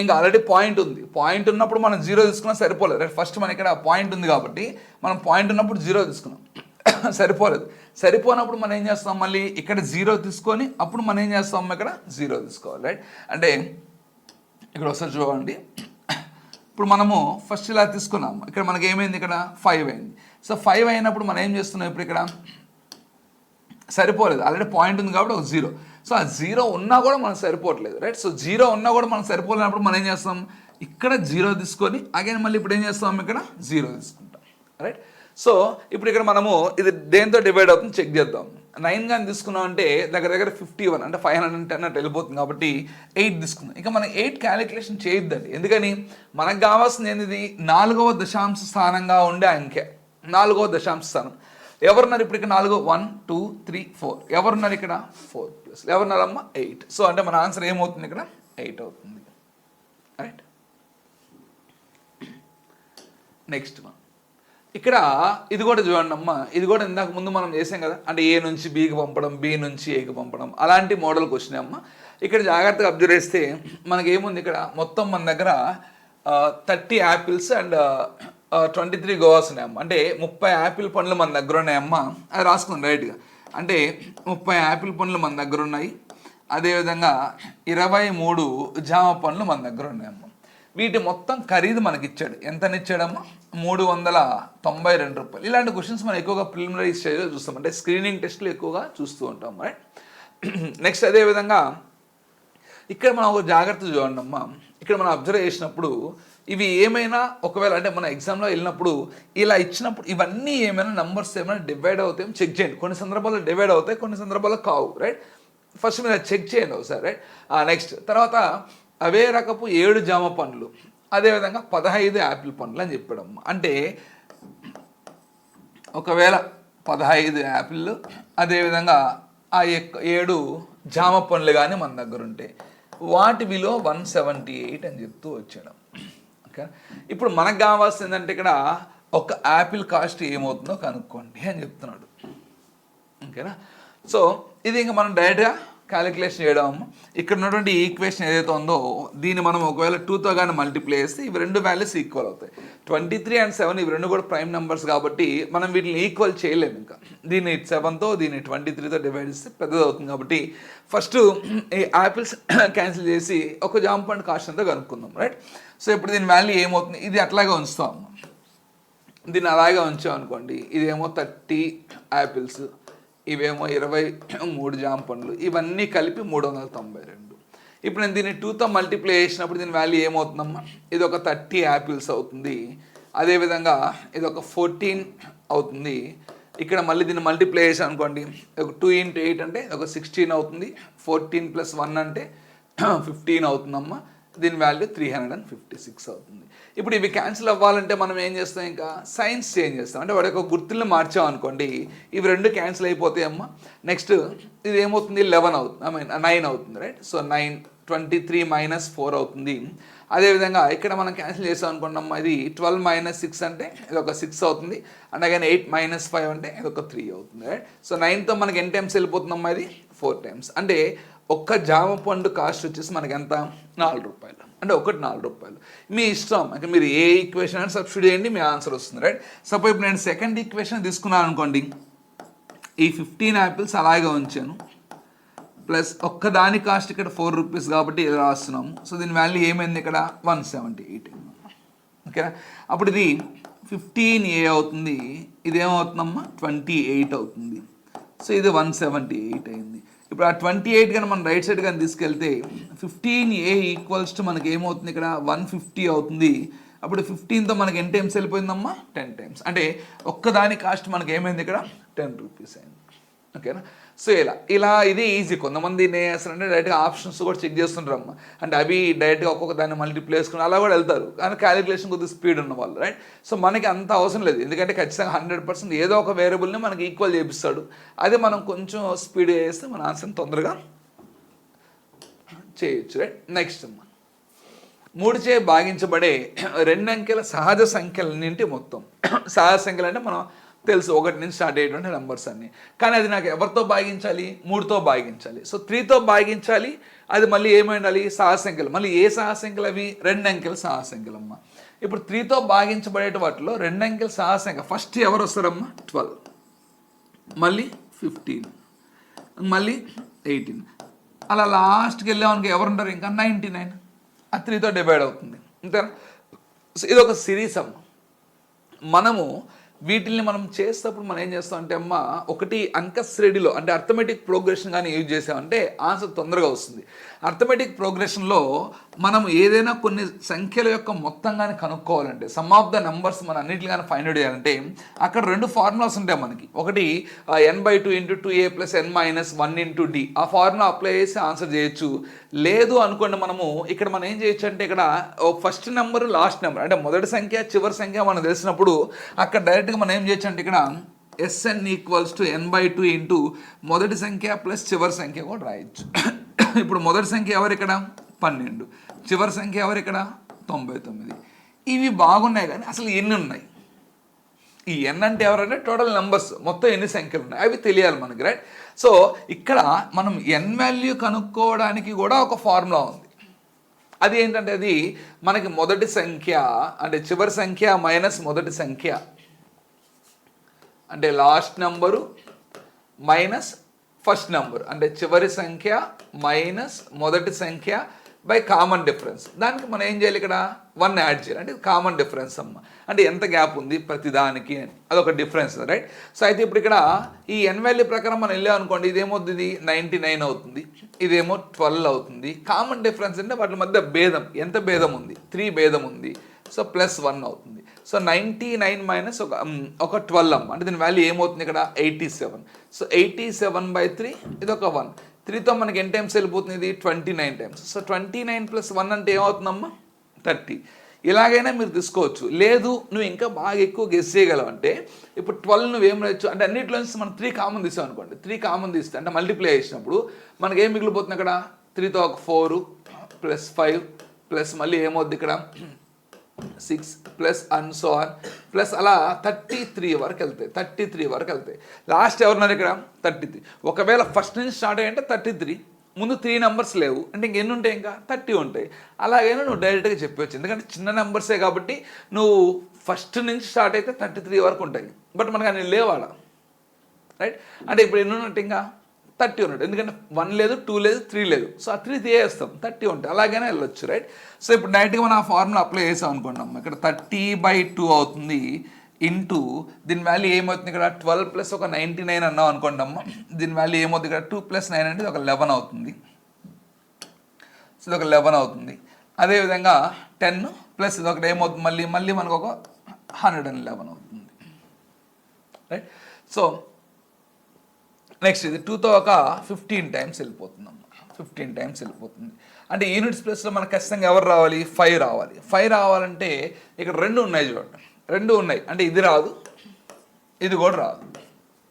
ఇంకా ఆల్రెడీ పాయింట్ ఉంది, పాయింట్ ఉన్నప్పుడు మనం 0 తీసుకున్నా సరిపోలేదు, రైట్. ఫస్ట్ మన ఇక్కడ పాయింట్ ఉంది కాబట్టి మనం పాయింట్ ఉన్నప్పుడు 0 తీసుకున్నాం, సరిపోలేదు. సరిపోనప్పుడు మనం ఏం చేస్తాం, మళ్ళీ ఇక్కడ 0 తీసుకొని అప్పుడు మనం ఏం చేస్తాం, ఇక్కడ 0 తీసుకోవాలి, రైట్. అంటే ఇక్కడ ఒకసారి చూడండి, ఇప్పుడు మనము ఫస్ట్ ఇలా తీసుకున్నాము, ఇక్కడ మనకి ఏమైంది, ఇక్కడ 5 అయింది. సో 5 అయినప్పుడు మనం ఏం చేస్తున్నాం, ఇప్పుడు ఇక్కడ సరిపోలేదు, ఆల్రెడీ పాయింట్ ఉంది కాబట్టి ఒక 0. సో ఆ 0 ఉన్నా కూడా మనకు సరిపోవట్లేదు, రైట్. సో 0 ఉన్నా కూడా మనకు సరిపోలేనప్పుడు మనం ఏం చేస్తాం, ఇక్కడ 0 తీసుకొని అగైన్ మళ్ళీ ఇప్పుడు ఏం చేస్తాం, ఇక్కడ 0 తీసుకుంటాం, రైట్. సో ఇప్పుడు ఇక్కడ మనము ఇది దేంతో డివైడ్ అవుతుంది చెక్ చేద్దాం. 9 కానీ తీసుకున్నాం అంటే దగ్గర దగ్గర 51 అంటే 510 అట్లా వెళ్ళిపోతుంది కాబట్టి 8 తీసుకుందాం. ఇంకా మనం 8 క్యాలిక్యులేషన్ చేయొద్దండి, ఎందుకని మనకు కావాల్సింది ఏంటిది, 4వ దశాంశ స్థానంగా ఉండే అంకె, 4వ దశాంశ స్థానం. ఎవరున్నారు ఇప్పుడు ఇక్కడ 4, 1 2 3 4, ఎవరున్నారు ఇక్కడ 4 ప్లస్ ఎవరున్నారమ్మా 8. సో అంటే మన ఆన్సర్ ఏమవుతుంది, ఇక్కడ 8 అవుతుంది, రైట్. నెక్స్ట్ ఇక్కడ ఇది కూడా చూడండి అమ్మా, ఇది కూడా ఇందాక ముందు మనం చేసాం కదా, అంటే ఏ నుంచి బికి పంపడం, బి నుంచి ఏకి పంపడం, అలాంటి మోడల్కి వచ్చినాయి అమ్మ. ఇక్కడ జాగ్రత్తగా అబ్జర్వ్ చేస్తే మనకి ఏముంది, ఇక్కడ మొత్తం మన దగ్గర 30 యాపిల్స్ అండ్ 23 గోవాస్ ఉన్నాయమ్మ. అంటే 30 యాపిల్ పండ్లు మన దగ్గర ఉన్నాయమ్మ, అది రాసుకుంది రైట్గా. అంటే 30 యాపిల్ పండ్లు మన దగ్గర ఉన్నాయి, అదేవిధంగా 23 జామ పండ్లు మన దగ్గర ఉన్నాయమ్మ. వీటి మొత్తం ఖరీదు మనకి ఇచ్చాడు, ఎంతనిచ్చాడమ్మా 392 రూపాయలు. ఇలాంటి క్వశ్చన్స్ మనం ఎక్కువగా ప్రిలిమినరీ స్టేజ్లో చూస్తాం, అంటే స్క్రీనింగ్ టెస్ట్లు ఎక్కువగా చూస్తూ ఉంటాం, రైట్. నెక్స్ట్ అదేవిధంగా ఇక్కడ మనం ఒక జాగ్రత్త చూడండి అమ్మా, ఇక్కడ మనం అబ్జర్వ్ చేసినప్పుడు ఇవి ఏమైనా ఒకవేళ అంటే మన ఎగ్జామ్లో వెళ్ళినప్పుడు ఇలా ఇచ్చినప్పుడు ఇవన్నీ ఏమైనా నంబర్స్ ఏమైనా డివైడ్ అవుతాయో చెక్ చేయండి. కొన్ని సందర్భాల్లో డివైడ్ అవుతాయి, కొన్ని సందర్భాల్లో కావు, రైట్. ఫస్ట్ మీరు చెక్ చేయండి ఒకసారి, రైట్. నెక్స్ట్ తర్వాత అవే రకపు 7 జామ పండ్లు, అదేవిధంగా 15 యాపిల్ పండ్లు అని చెప్పాడమ్మ. అంటే ఒకవేళ 15 యాపిల్ అదేవిధంగా ఆ 7 జామ పండ్లు కానీ మన దగ్గర ఉంటే వాటి విలువ 178 అని చెప్తూ వచ్చాడు, ఓకే. ఇప్పుడు మనకు కావాల్సింది ఏంటంటే ఇక్కడ ఒక యాపిల్ కాస్ట్ ఏమవుతుందో కనుక్కోండి అని చెప్తున్నాడు, ఓకేనా. సో ఇది ఇంకా మనం డైరెక్ట్గా క్యాలిక్యులేషన్ చేయడం. ఇక్కడ ఉన్నటువంటి ఈక్వేషన్ ఏదైతే ఉందో దీన్ని మనం ఒకవేళ 2తో కానీ మల్టిప్లై చేస్తే ఇవి రెండు వాల్యూస్ ఈక్వల్ అవుతాయి. 23 and 7 ఇవి రెండు కూడా ప్రైమ్ నెంబర్స్ కాబట్టి మనం వీటిని ఈక్వల్ చేయలేము. ఇంకా దీన్ని 7తో దీన్ని 23తో డివైడ్ చేస్తే పెద్దది అవుతుంది. కాబట్టి ఫస్ట్ ఈ యాపిల్స్ క్యాన్సిల్ చేసి ఒక జామ పండు కాస్ట్ అంతా కనుక్కుందాం, రైట్. సో ఇప్పుడు దీని వాల్యూ ఏమవుతుంది, ఇది అట్లాగే ఉంచుతాం, దీన్ని అలాగే ఉంచాం అనుకోండి. ఇదేమో 30 యాపిల్స్, ఇవేమో 23 జామ పండ్లు, ఇవన్నీ కలిపి 392. ఇప్పుడు నేను దీన్ని 2తో మల్టిప్లై చేసినప్పుడు దీని వాల్యూ ఏమవుతుందమ్మా, ఇది ఒక 30 యాపిల్స్ అవుతుంది, అదేవిధంగా ఇది ఒక 14 అవుతుంది. ఇక్కడ మళ్ళీ దీన్ని మల్టిప్లై చేసాను అనుకోండి, ఒక 2 into 8 అంటే ఒక 16 అవుతుంది, 14 + 1 అంటే 15 అవుతుందమ్మా. దీని వాల్యూ 356 అవుతుంది. ఇప్పుడు ఇవి క్యాన్సిల్ అవ్వాలంటే మనం ఏం చేస్తాం, ఇంకా సైన్స్ చేంజ్ చేస్తాం. అంటే వాడి యొక్క గుర్తుల్ని మార్చాం అనుకోండి, ఇవి రెండు క్యాన్సిల్ అయిపోతాయి అమ్మ. నెక్స్ట్ ఇది ఏమవుతుంది, 11 అవుతుంది, 9 అవుతుంది, రైట్. సో 9, 23 - 4 అవుతుంది. అదేవిధంగా ఇక్కడ మనం క్యాన్సిల్ చేసాం అనుకున్నాం, ఇది 12 - 6 అంటే ఇది ఒక 6 అవుతుంది. అండ్ అగైన్ 8 - 5 అంటే ఇది ఒక 3 అవుతుంది, రైట్. సో 9తో మనకి ఎన్ని టైమ్స్ వెళ్ళిపోతుందమ్మా, ఇది 4 టైమ్స్. అంటే ఒక్క జామ పండు కాస్ట్ వచ్చేసి మనకి ఎంత, 4 రూపాయలు. అంటే ఒకటి 4 రూపాయలు. మీ ఇష్టం, అంటే మీరు ఏ ఈక్వేషన్ అని సబ్స్టిట్యూట్ చేయండి, మీ ఆన్సర్ వస్తుంది, రైట్. సపోజ్ ఇప్పుడు నేను సెకండ్ ఈక్వేషన్ తీసుకున్నాను అనుకోండి, ఈ 15 యాపిల్స్ అలాగే ఉంచాను, ప్లస్ ఒక్కదాని కాస్ట్ ఇక్కడ 4 రూపీస్ కాబట్టి ఇది రాస్తున్నాము. సో దీని వాల్యూ ఏమైంది, ఇక్కడ 178, ఓకేనా. అప్పుడు ఇది 15A అవుతుంది, ఇదేమవుతుందమ్మా 28 అవుతుంది. సో ఇది 178 అయింది. ఇప్పుడు ఆ 28 కానీ మనం రైట్ సైడ్ కానీ తీసుకెళ్తే 15A ఈక్వల్స్ టు మనకి ఏమవుతుంది, ఇక్కడ 150 అవుతుంది. అప్పుడు 15తో మనకి ఎన్ని టైమ్స్ వెళ్ళిపోయిందమ్మా 10 టైమ్స్. అంటే ఒక్కదాని కాస్ట్ మనకి ఏమైంది ఇక్కడ 10 రూపీస్ అయింది. ఓకేనా. సో ఇలా ఇది ఈజీ. కొంతమంది ఏం చేస్తారంటే డైరెక్ట్గా ఆప్షన్స్ కూడా చెక్ చేస్తుంటారమ్మా. అంటే అవి డైరెక్ట్గా ఒక్కొక్క దాన్ని మల్టిప్లై చేసుకుని అలా కూడా వెళ్తారు, కానీ క్యాలిక్యులేషన్ కొద్దిగా స్పీడ్ ఉన్న వాళ్ళు, రైట్. సో మనకి అంత అవసరం లేదు, ఎందుకంటే ఖచ్చితంగా 100% ఏదో ఒక వేరియబుల్ని మనకి ఈక్వల్ చేపిస్తాడు. అది మనం కొంచెం స్పీడ్గా చేస్తే మన ఆన్సర్ని తొందరగా చేయొచ్చు, రైట్. నెక్స్ట్ అమ్మా, 3చే భాగించబడే 2 అంకెల సహజ సంఖ్యలన్నింటి మొత్తం. సహజ సంఖ్యలు అంటే మనం తెలుసు 1 నుంచి స్టార్ట్ అయ్యేటువంటి నెంబర్స్ అన్ని, కానీ అది నాకు ఎవరితో భాగించాలి? 3తో భాగించాలి. సో 3తో భాగించాలి, అది మళ్ళీ ఏమై ఉండాలి? సహజ సంఖ్యలు. మళ్ళీ ఏ సహజ సంఖ్యలు అవి? 2 అంకెల సహజ సంఖ్యలు అమ్మ. ఇప్పుడు 3తో భాగించబడే వాటిలో 2 అంకెల సహజ సంఖ్య ఫస్ట్ ఎవరు వస్తారమ్మా? 12, మళ్ళీ 15, మళ్ళీ 18, అలా లాస్ట్కి వెళ్ళామనుకో ఎవరు ఉంటారు? ఇంకా 99. ఆ 3తో డివైడ్ అవుతుంది, అంతేనా? ఇది ఒక సిరీస్ అమ్మ. మనము వీటిని మనం చేసేటప్పుడు మనం ఏం చేస్తాం అంటే అమ్మ, ఒకటి అంక శ్రేణిలో అంటే అర్థమెటిక్ ప్రోగ్రెషన్ కానీ యూజ్ చేసామంటే ఆన్సర్ తొందరగా వస్తుంది. అర్థమెటిక్ ప్రోగ్రెషన్లో మనం ఏదైనా కొన్ని సంఖ్యల యొక్క మొత్తం కానీ కనుక్కోవాలంటే, సమ్ ఆఫ్ ద నెంబర్స్ మనం అన్నింటిని కానీ ఫైండ్ అవుట్ చేయాలంటే అక్కడ 2 ఫార్ములాస్ ఉంటాయి మనకి. ఒకటి n/2 × 2a + n - 1 × d. ఆ ఫార్ములా అప్లై చేసి ఆన్సర్ చేయొచ్చు. లేదు అనుకోండి, మనము ఇక్కడ మనం ఏం చేయొచ్చు అంటే ఇక్కడ ఫస్ట్ నెంబర్ లాస్ట్ నెంబర్ అంటే మొదటి సంఖ్య చివరి సంఖ్య మనకు తెలిసినప్పుడు అక్కడ డైరెక్ట్గా మనం ఏం చేయొచ్చు అంటే ఇక్కడ Sn = n/2 × మొదటి సంఖ్య ప్లస్ చివరి సంఖ్య కూడా రాయొచ్చు. ఇప్పుడు మొదటి సంఖ్య ఎవరు ఇక్కడ? 12, చివరి సంఖ్య ఎవరు ఇక్కడ? 99. ఇవి బాగున్నాయి, కానీ అసలు ఎన్ని ఉన్నాయి? ఈ n అంటే ఎవరంటే టోటల్ నెంబర్స్, మొత్తం ఎన్ని సంఖ్యలు ఉన్నాయి అవి తెలియాలి మనకి, రైట్. సో ఇక్కడ మనం n వాల్యూ కనుక్కోవడానికి కూడా ఒక ఫార్ములా ఉంది. అది ఏంటంటే అది మనకి మొదటి సంఖ్య అంటే చివరి సంఖ్య మైనస్ మొదటి సంఖ్య అంటే last number minus first number అంటే చివరి సంఖ్య మైనస్ మొదటి సంఖ్య బై కామన్ డిఫరెన్స్. దానికి మనం ఏం చేయాలి? ఇక్కడ 1 యాడ్ చేయాలి, అంటే కామన్ డిఫరెన్స్ అమ్మ. అంటే ఎంత గ్యాప్ ఉంది ప్రతిదానికి అని, అదొక డిఫరెన్స్, రైట్. సో అయితే ఇప్పుడు ఇక్కడ ఈ n వాల్యూ ప్రకారం మనం వెళ్ళాం అనుకోండి, ఇదేమవుతుంది 99 అవుతుంది, ఇదేమో 12 అవుతుంది. కామన్ డిఫరెన్స్ అంటే వాటి మధ్య భేదం, ఎంత భేదం ఉంది? 3 భేదం ఉంది. సో +1 అవుతుంది. సో 99 - ఒక 12 అమ్మ, అంటే దీని వాల్యూ ఏమవుతుంది ఇక్కడ? 87. సో 87/3 ఇది ఒక 1. 3తో మనకి ఎన్ని టైమ్స్ వెళ్ళిపోతుంది? ఇది 29 టైమ్స్. సో 29 + 1 అంటే ఏమవుతుందమ్మా? 30. ఇలాగైనా మీరు తీసుకోవచ్చు. లేదు నువ్వు ఇంకా బాగా ఎక్కువ గెస్ చేయగలవు అంటే ఇప్పుడు 12 నువ్వేం రాయొచ్చు అంటే అన్నింటిలో నుంచి మనం 3 కామన్ తీసాం అనుకోండి. 3 కామన్ తీస్తే అంటే మల్టిప్లై చేసినప్పుడు మనకి ఏం మిగిలిపోతుంది అక్కడ? 3తో ఒక 4 + 5 ప్లస్ మళ్ళీ ఏమవుద్ది ఇక్కడ 6 plus and so on plus అలా 33 వరకు వెళ్తాయి. 33 వరకు వెళ్తాయి. లాస్ట్ ఎవరున్నారు ఇక్కడ? 33. ఒకవేళ ఫస్ట్ నుంచి స్టార్ట్ అయ్యంటే 33, ముందు 3 నెంబర్స్ లేవు అంటే ఇంకెన్ని ఉంటాయి? ఇంకా 30 ఉంటాయి. అలాగైనా నువ్వు డైరెక్ట్గా చెప్పవచ్చు, ఎందుకంటే చిన్న నెంబర్సే కాబట్టి నువ్వు ఫస్ట్ నుంచి స్టార్ట్ అయితే 33 వరకు ఉంటాయి. బట్ మనకు అన్ని లేవాడ, రైట్. అంటే ఇప్పుడు ఎన్ని ఉన్నట్టు? ఇంకా 30 ఉన్నట్టు, ఎందుకంటే 1 లేదు, 2 లేదు, 3 లేదు. సో ఆ 3 తీయేస్తాం, 30 ఉంటాయి. అలాగైనా వెళ్ళొచ్చు, రైట్. సో ఇప్పుడు డైరెక్ట్గా మనం ఆ ఫార్ములా అప్లై చేసాం అనుకున్నాం. ఇక్కడ 30/2 అవుతుంది ఇంటూ దీని వాల్యూ ఏమవుతుంది ఇక్కడ? 12 ప్లస్ ఒక 99 అన్నాం అనుకోండమ్మా. దీని వాల్యూ ఏమవుతుంది ఇక్కడ? 2 + 9 అంటే ఒక 11 అవుతుంది. సో ఇది ఒక 11 అవుతుంది. అదేవిధంగా 10 ప్లస్ ఇది ఒకటి ఏమవుతుంది? మళ్ళీ మనకు ఒక 111 అవుతుంది, రైట్. సో నెక్స్ట్ ఇది 2తో ఒక 15 టైమ్స్ వెళ్ళిపోతుంది అమ్మ. 15 టైమ్స్ వెళ్ళిపోతుంది. అంటే యూనిట్స్ ప్లేస్లో మనకు ఖచ్చితంగా ఎవరు రావాలి? 5 రావాలి. 5 రావాలంటే ఇక్కడ 2 ఉన్నాయి చూడండి, 2 ఉన్నాయి అంటే ఇది రాదు, ఇది కూడా రాదు,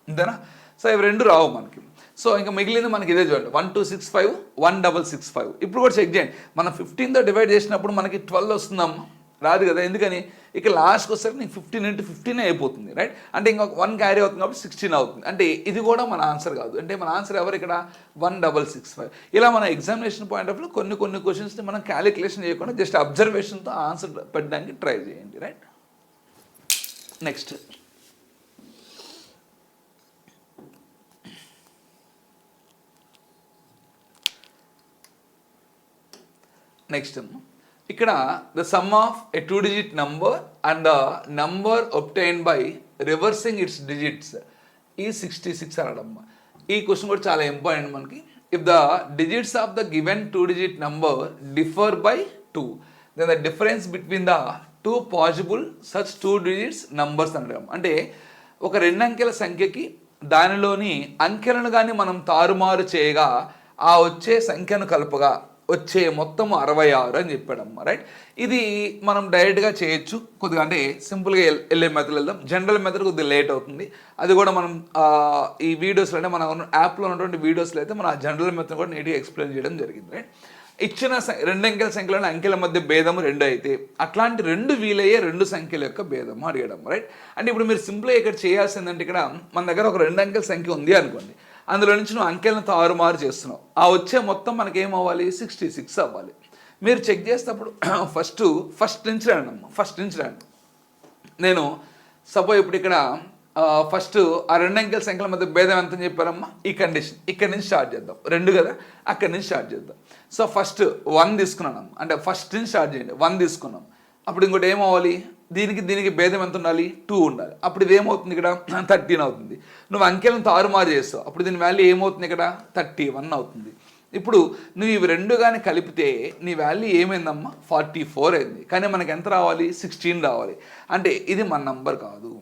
అంతేనా. సో ఇవి 2 రావు మనకి. సో ఇంకా మిగిలింది మనకి ఇదే చూడండి, 1265 1665. ఇప్పుడు కూడా చెక్ చేయండి, మనం 15తో డివైడ్ చేసినప్పుడు మనకి 12 వస్తుందమ్మా, రాదు కదా. ఎందుకని? ఇక లాస్ట్కి వస్తారు నీకు 15 × 15 అయిపోతుంది, రైట్. అంటే ఇంకొక 1 క్యారీ అవుతుంది కాబట్టి 16 అవుతుంది. అంటే ఇది కూడా మన ఆన్సర్ కాదు. అంటే మన ఆన్సర్ ఎవరు ఇక్కడ? 1665. ఇలా మన ఎగ్జామినేషన్ పాయింట్ ఆఫ్ వ్యూ కొన్ని క్వశ్చన్స్ని మనం క్యాలిక్యులేషన్ చేయకుండా జస్ట్ అబ్జర్వేషన్తో ఆన్సర్ పెట్టడానికి ట్రై చేయండి, రైట్. నెక్స్ట్ ఇక్కడ the sum of a 2-digit number and the number obtained by reversing it's digits ఈ 66 అనడమ్మా. ఈ క్వశ్చన్ కూడా చాలా ఇంపార్టెంట్ మనకి. If the digits of the given 2-digit number differ by 2, then the difference between the two possible such 2 digits numbers అనడం. అంటే ఒక 2 అంకెల సంఖ్యకి దానిలోని అంకెలను కానీ మనం తారుమారు చేయగా ఆ వచ్చే సంఖ్యను కలుపగా వచ్చే మొత్తం 66 అని చెప్పాడమ్మ. రైట్, ఇది మనం డైరెక్ట్గా చేయొచ్చు కొద్దిగా, అంటే సింపుల్గా వెళ్ళే మెథడ్ వెళ్దాం. జనరల్ మెథడ్ కొద్దిగా లేట్ అవుతుంది, అది కూడా మనం ఈ వీడియోస్లో అంటే మన యాప్లో ఉన్నటువంటి వీడియోస్లో అయితే మన జనరల్ మెథడ్ కూడా నీట్గా ఎక్స్ప్లెయిన్ చేయడం జరిగింది. రైట్, ఇచ్చిన 2 అంకెల సంఖ్యలోని అంకెల మధ్య భేదము 2 అయితే అట్లాంటి 2 వీలయ్యే 2 సంఖ్యల యొక్క భేదము అడగడం. రైట్, అంటే ఇప్పుడు మీరు సింపుల్గా ఇక్కడ చేయాల్సిందంటే ఇక్కడ మన దగ్గర ఒక 2 అంకెల సంఖ్య ఉంది అనుకోండి, అందులో నుంచి నువ్వు అంకెలను తారుమారు చేస్తున్నావు, ఆ వచ్చే మొత్తం మనకి ఏమవ్వాలి, 66 అవ్వాలి. మీరు చెక్ చేసేటప్పుడు ఫస్ట్ నుంచి రండి అమ్మ, ఫస్ట్ నుంచి రండి. నేను సపోజ్ ఇప్పుడు ఇక్కడ ఫస్ట్ ఆ 2 అంకెల సంఖ్యల మధ్య భేదం ఎంత అని చెప్పారమ్మా, ఈ కండిషన్ ఇక్కడ నుంచి స్టార్ట్ చేద్దాం. 2 కదా, అక్కడి నుంచి స్టార్ట్ చేద్దాం. సో ఫస్ట్ 1 తీసుకున్నాం, అంటే ఫస్ట్ నుంచి స్టార్ట్ చేయండి. 1 తీసుకున్నాం, అప్పుడు ఇంకోటి ఏమవ్వాలి, దీనికి భేదం ఎంత ఉండాలి, 2 ఉండాలి. అప్పుడు ఇది ఏమవుతుంది, ఇక్కడ 13 అవుతుంది. నువ్వు అంకెలను తారుమారు చేస్తావు, అప్పుడు దీని వాల్యూ ఏమవుతుంది, ఇక్కడ 31 అవుతుంది. ఇప్పుడు నువ్వు ఇవి 2 కానీ కలిపితే నీ వాల్యూ ఏమైందమ్మా, 44 అయింది. కానీ మనకి ఎంత రావాలి, 16 రావాలి. అంటే ఇది మన నంబర్ కాదు,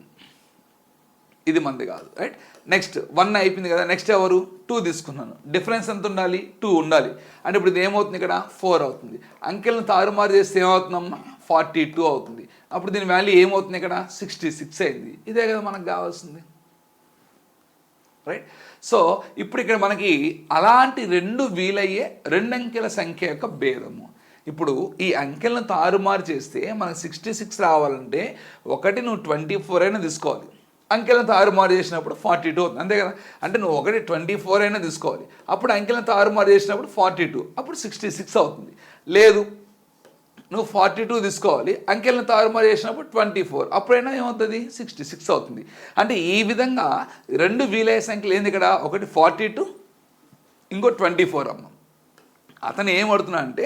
ఇది మంది కాదు. రైట్, నెక్స్ట్ 1 అయిపోయింది కదా, నెక్స్ట్ ఎవరు 2 తీసుకున్నాను, డిఫరెన్స్ ఎంత ఉండాలి, 2 ఉండాలి. అంటే ఇప్పుడు ఇది ఏమవుతుంది, ఇక్కడ 4 అవుతుంది. అంకెలను తారుమారు చేస్తే ఏమవుతుందమ్మా, 42 అవుతుంది. అప్పుడు దీని వాల్యూ ఏమవుతుంది, ఇక్కడ 66 అయింది. ఇదే కదా మనకు కావాల్సింది. రైట్, సో ఇప్పుడు ఇక్కడ మనకి అలాంటి 2 వీలయ్యే 2 అంకెల సంఖ్య యొక్క భేదము. ఇప్పుడు ఈ అంకెలను తారుమారు చేస్తే మనకు 66 రావాలంటే ఒకటి నువ్వు 24 అయినా తీసుకోవాలి, అంకెలను తారుమారు చేసినప్పుడు 42 అవుతుంది, అంతే కదా. అంటే నువ్వు ఒకటి 24 అయినా తీసుకోవాలి, అప్పుడు అంకెలను తారుమారు చేసినప్పుడు 42, అప్పుడు 66 అవుతుంది. లేదు నువ్వు 42 తీసుకోవాలి, అంకెలను తారుమారు చేసినప్పుడు 24, అప్పుడైనా ఏమవుతుంది, 66 అవుతుంది. అంటే ఈ విధంగా 2 వీలయ్యే సంఖ్యలు ఏంది, ఇక్కడ ఒకటి 42, ఇంకో 24 అమ్మ. అతను ఏమడుతున్నా అంటే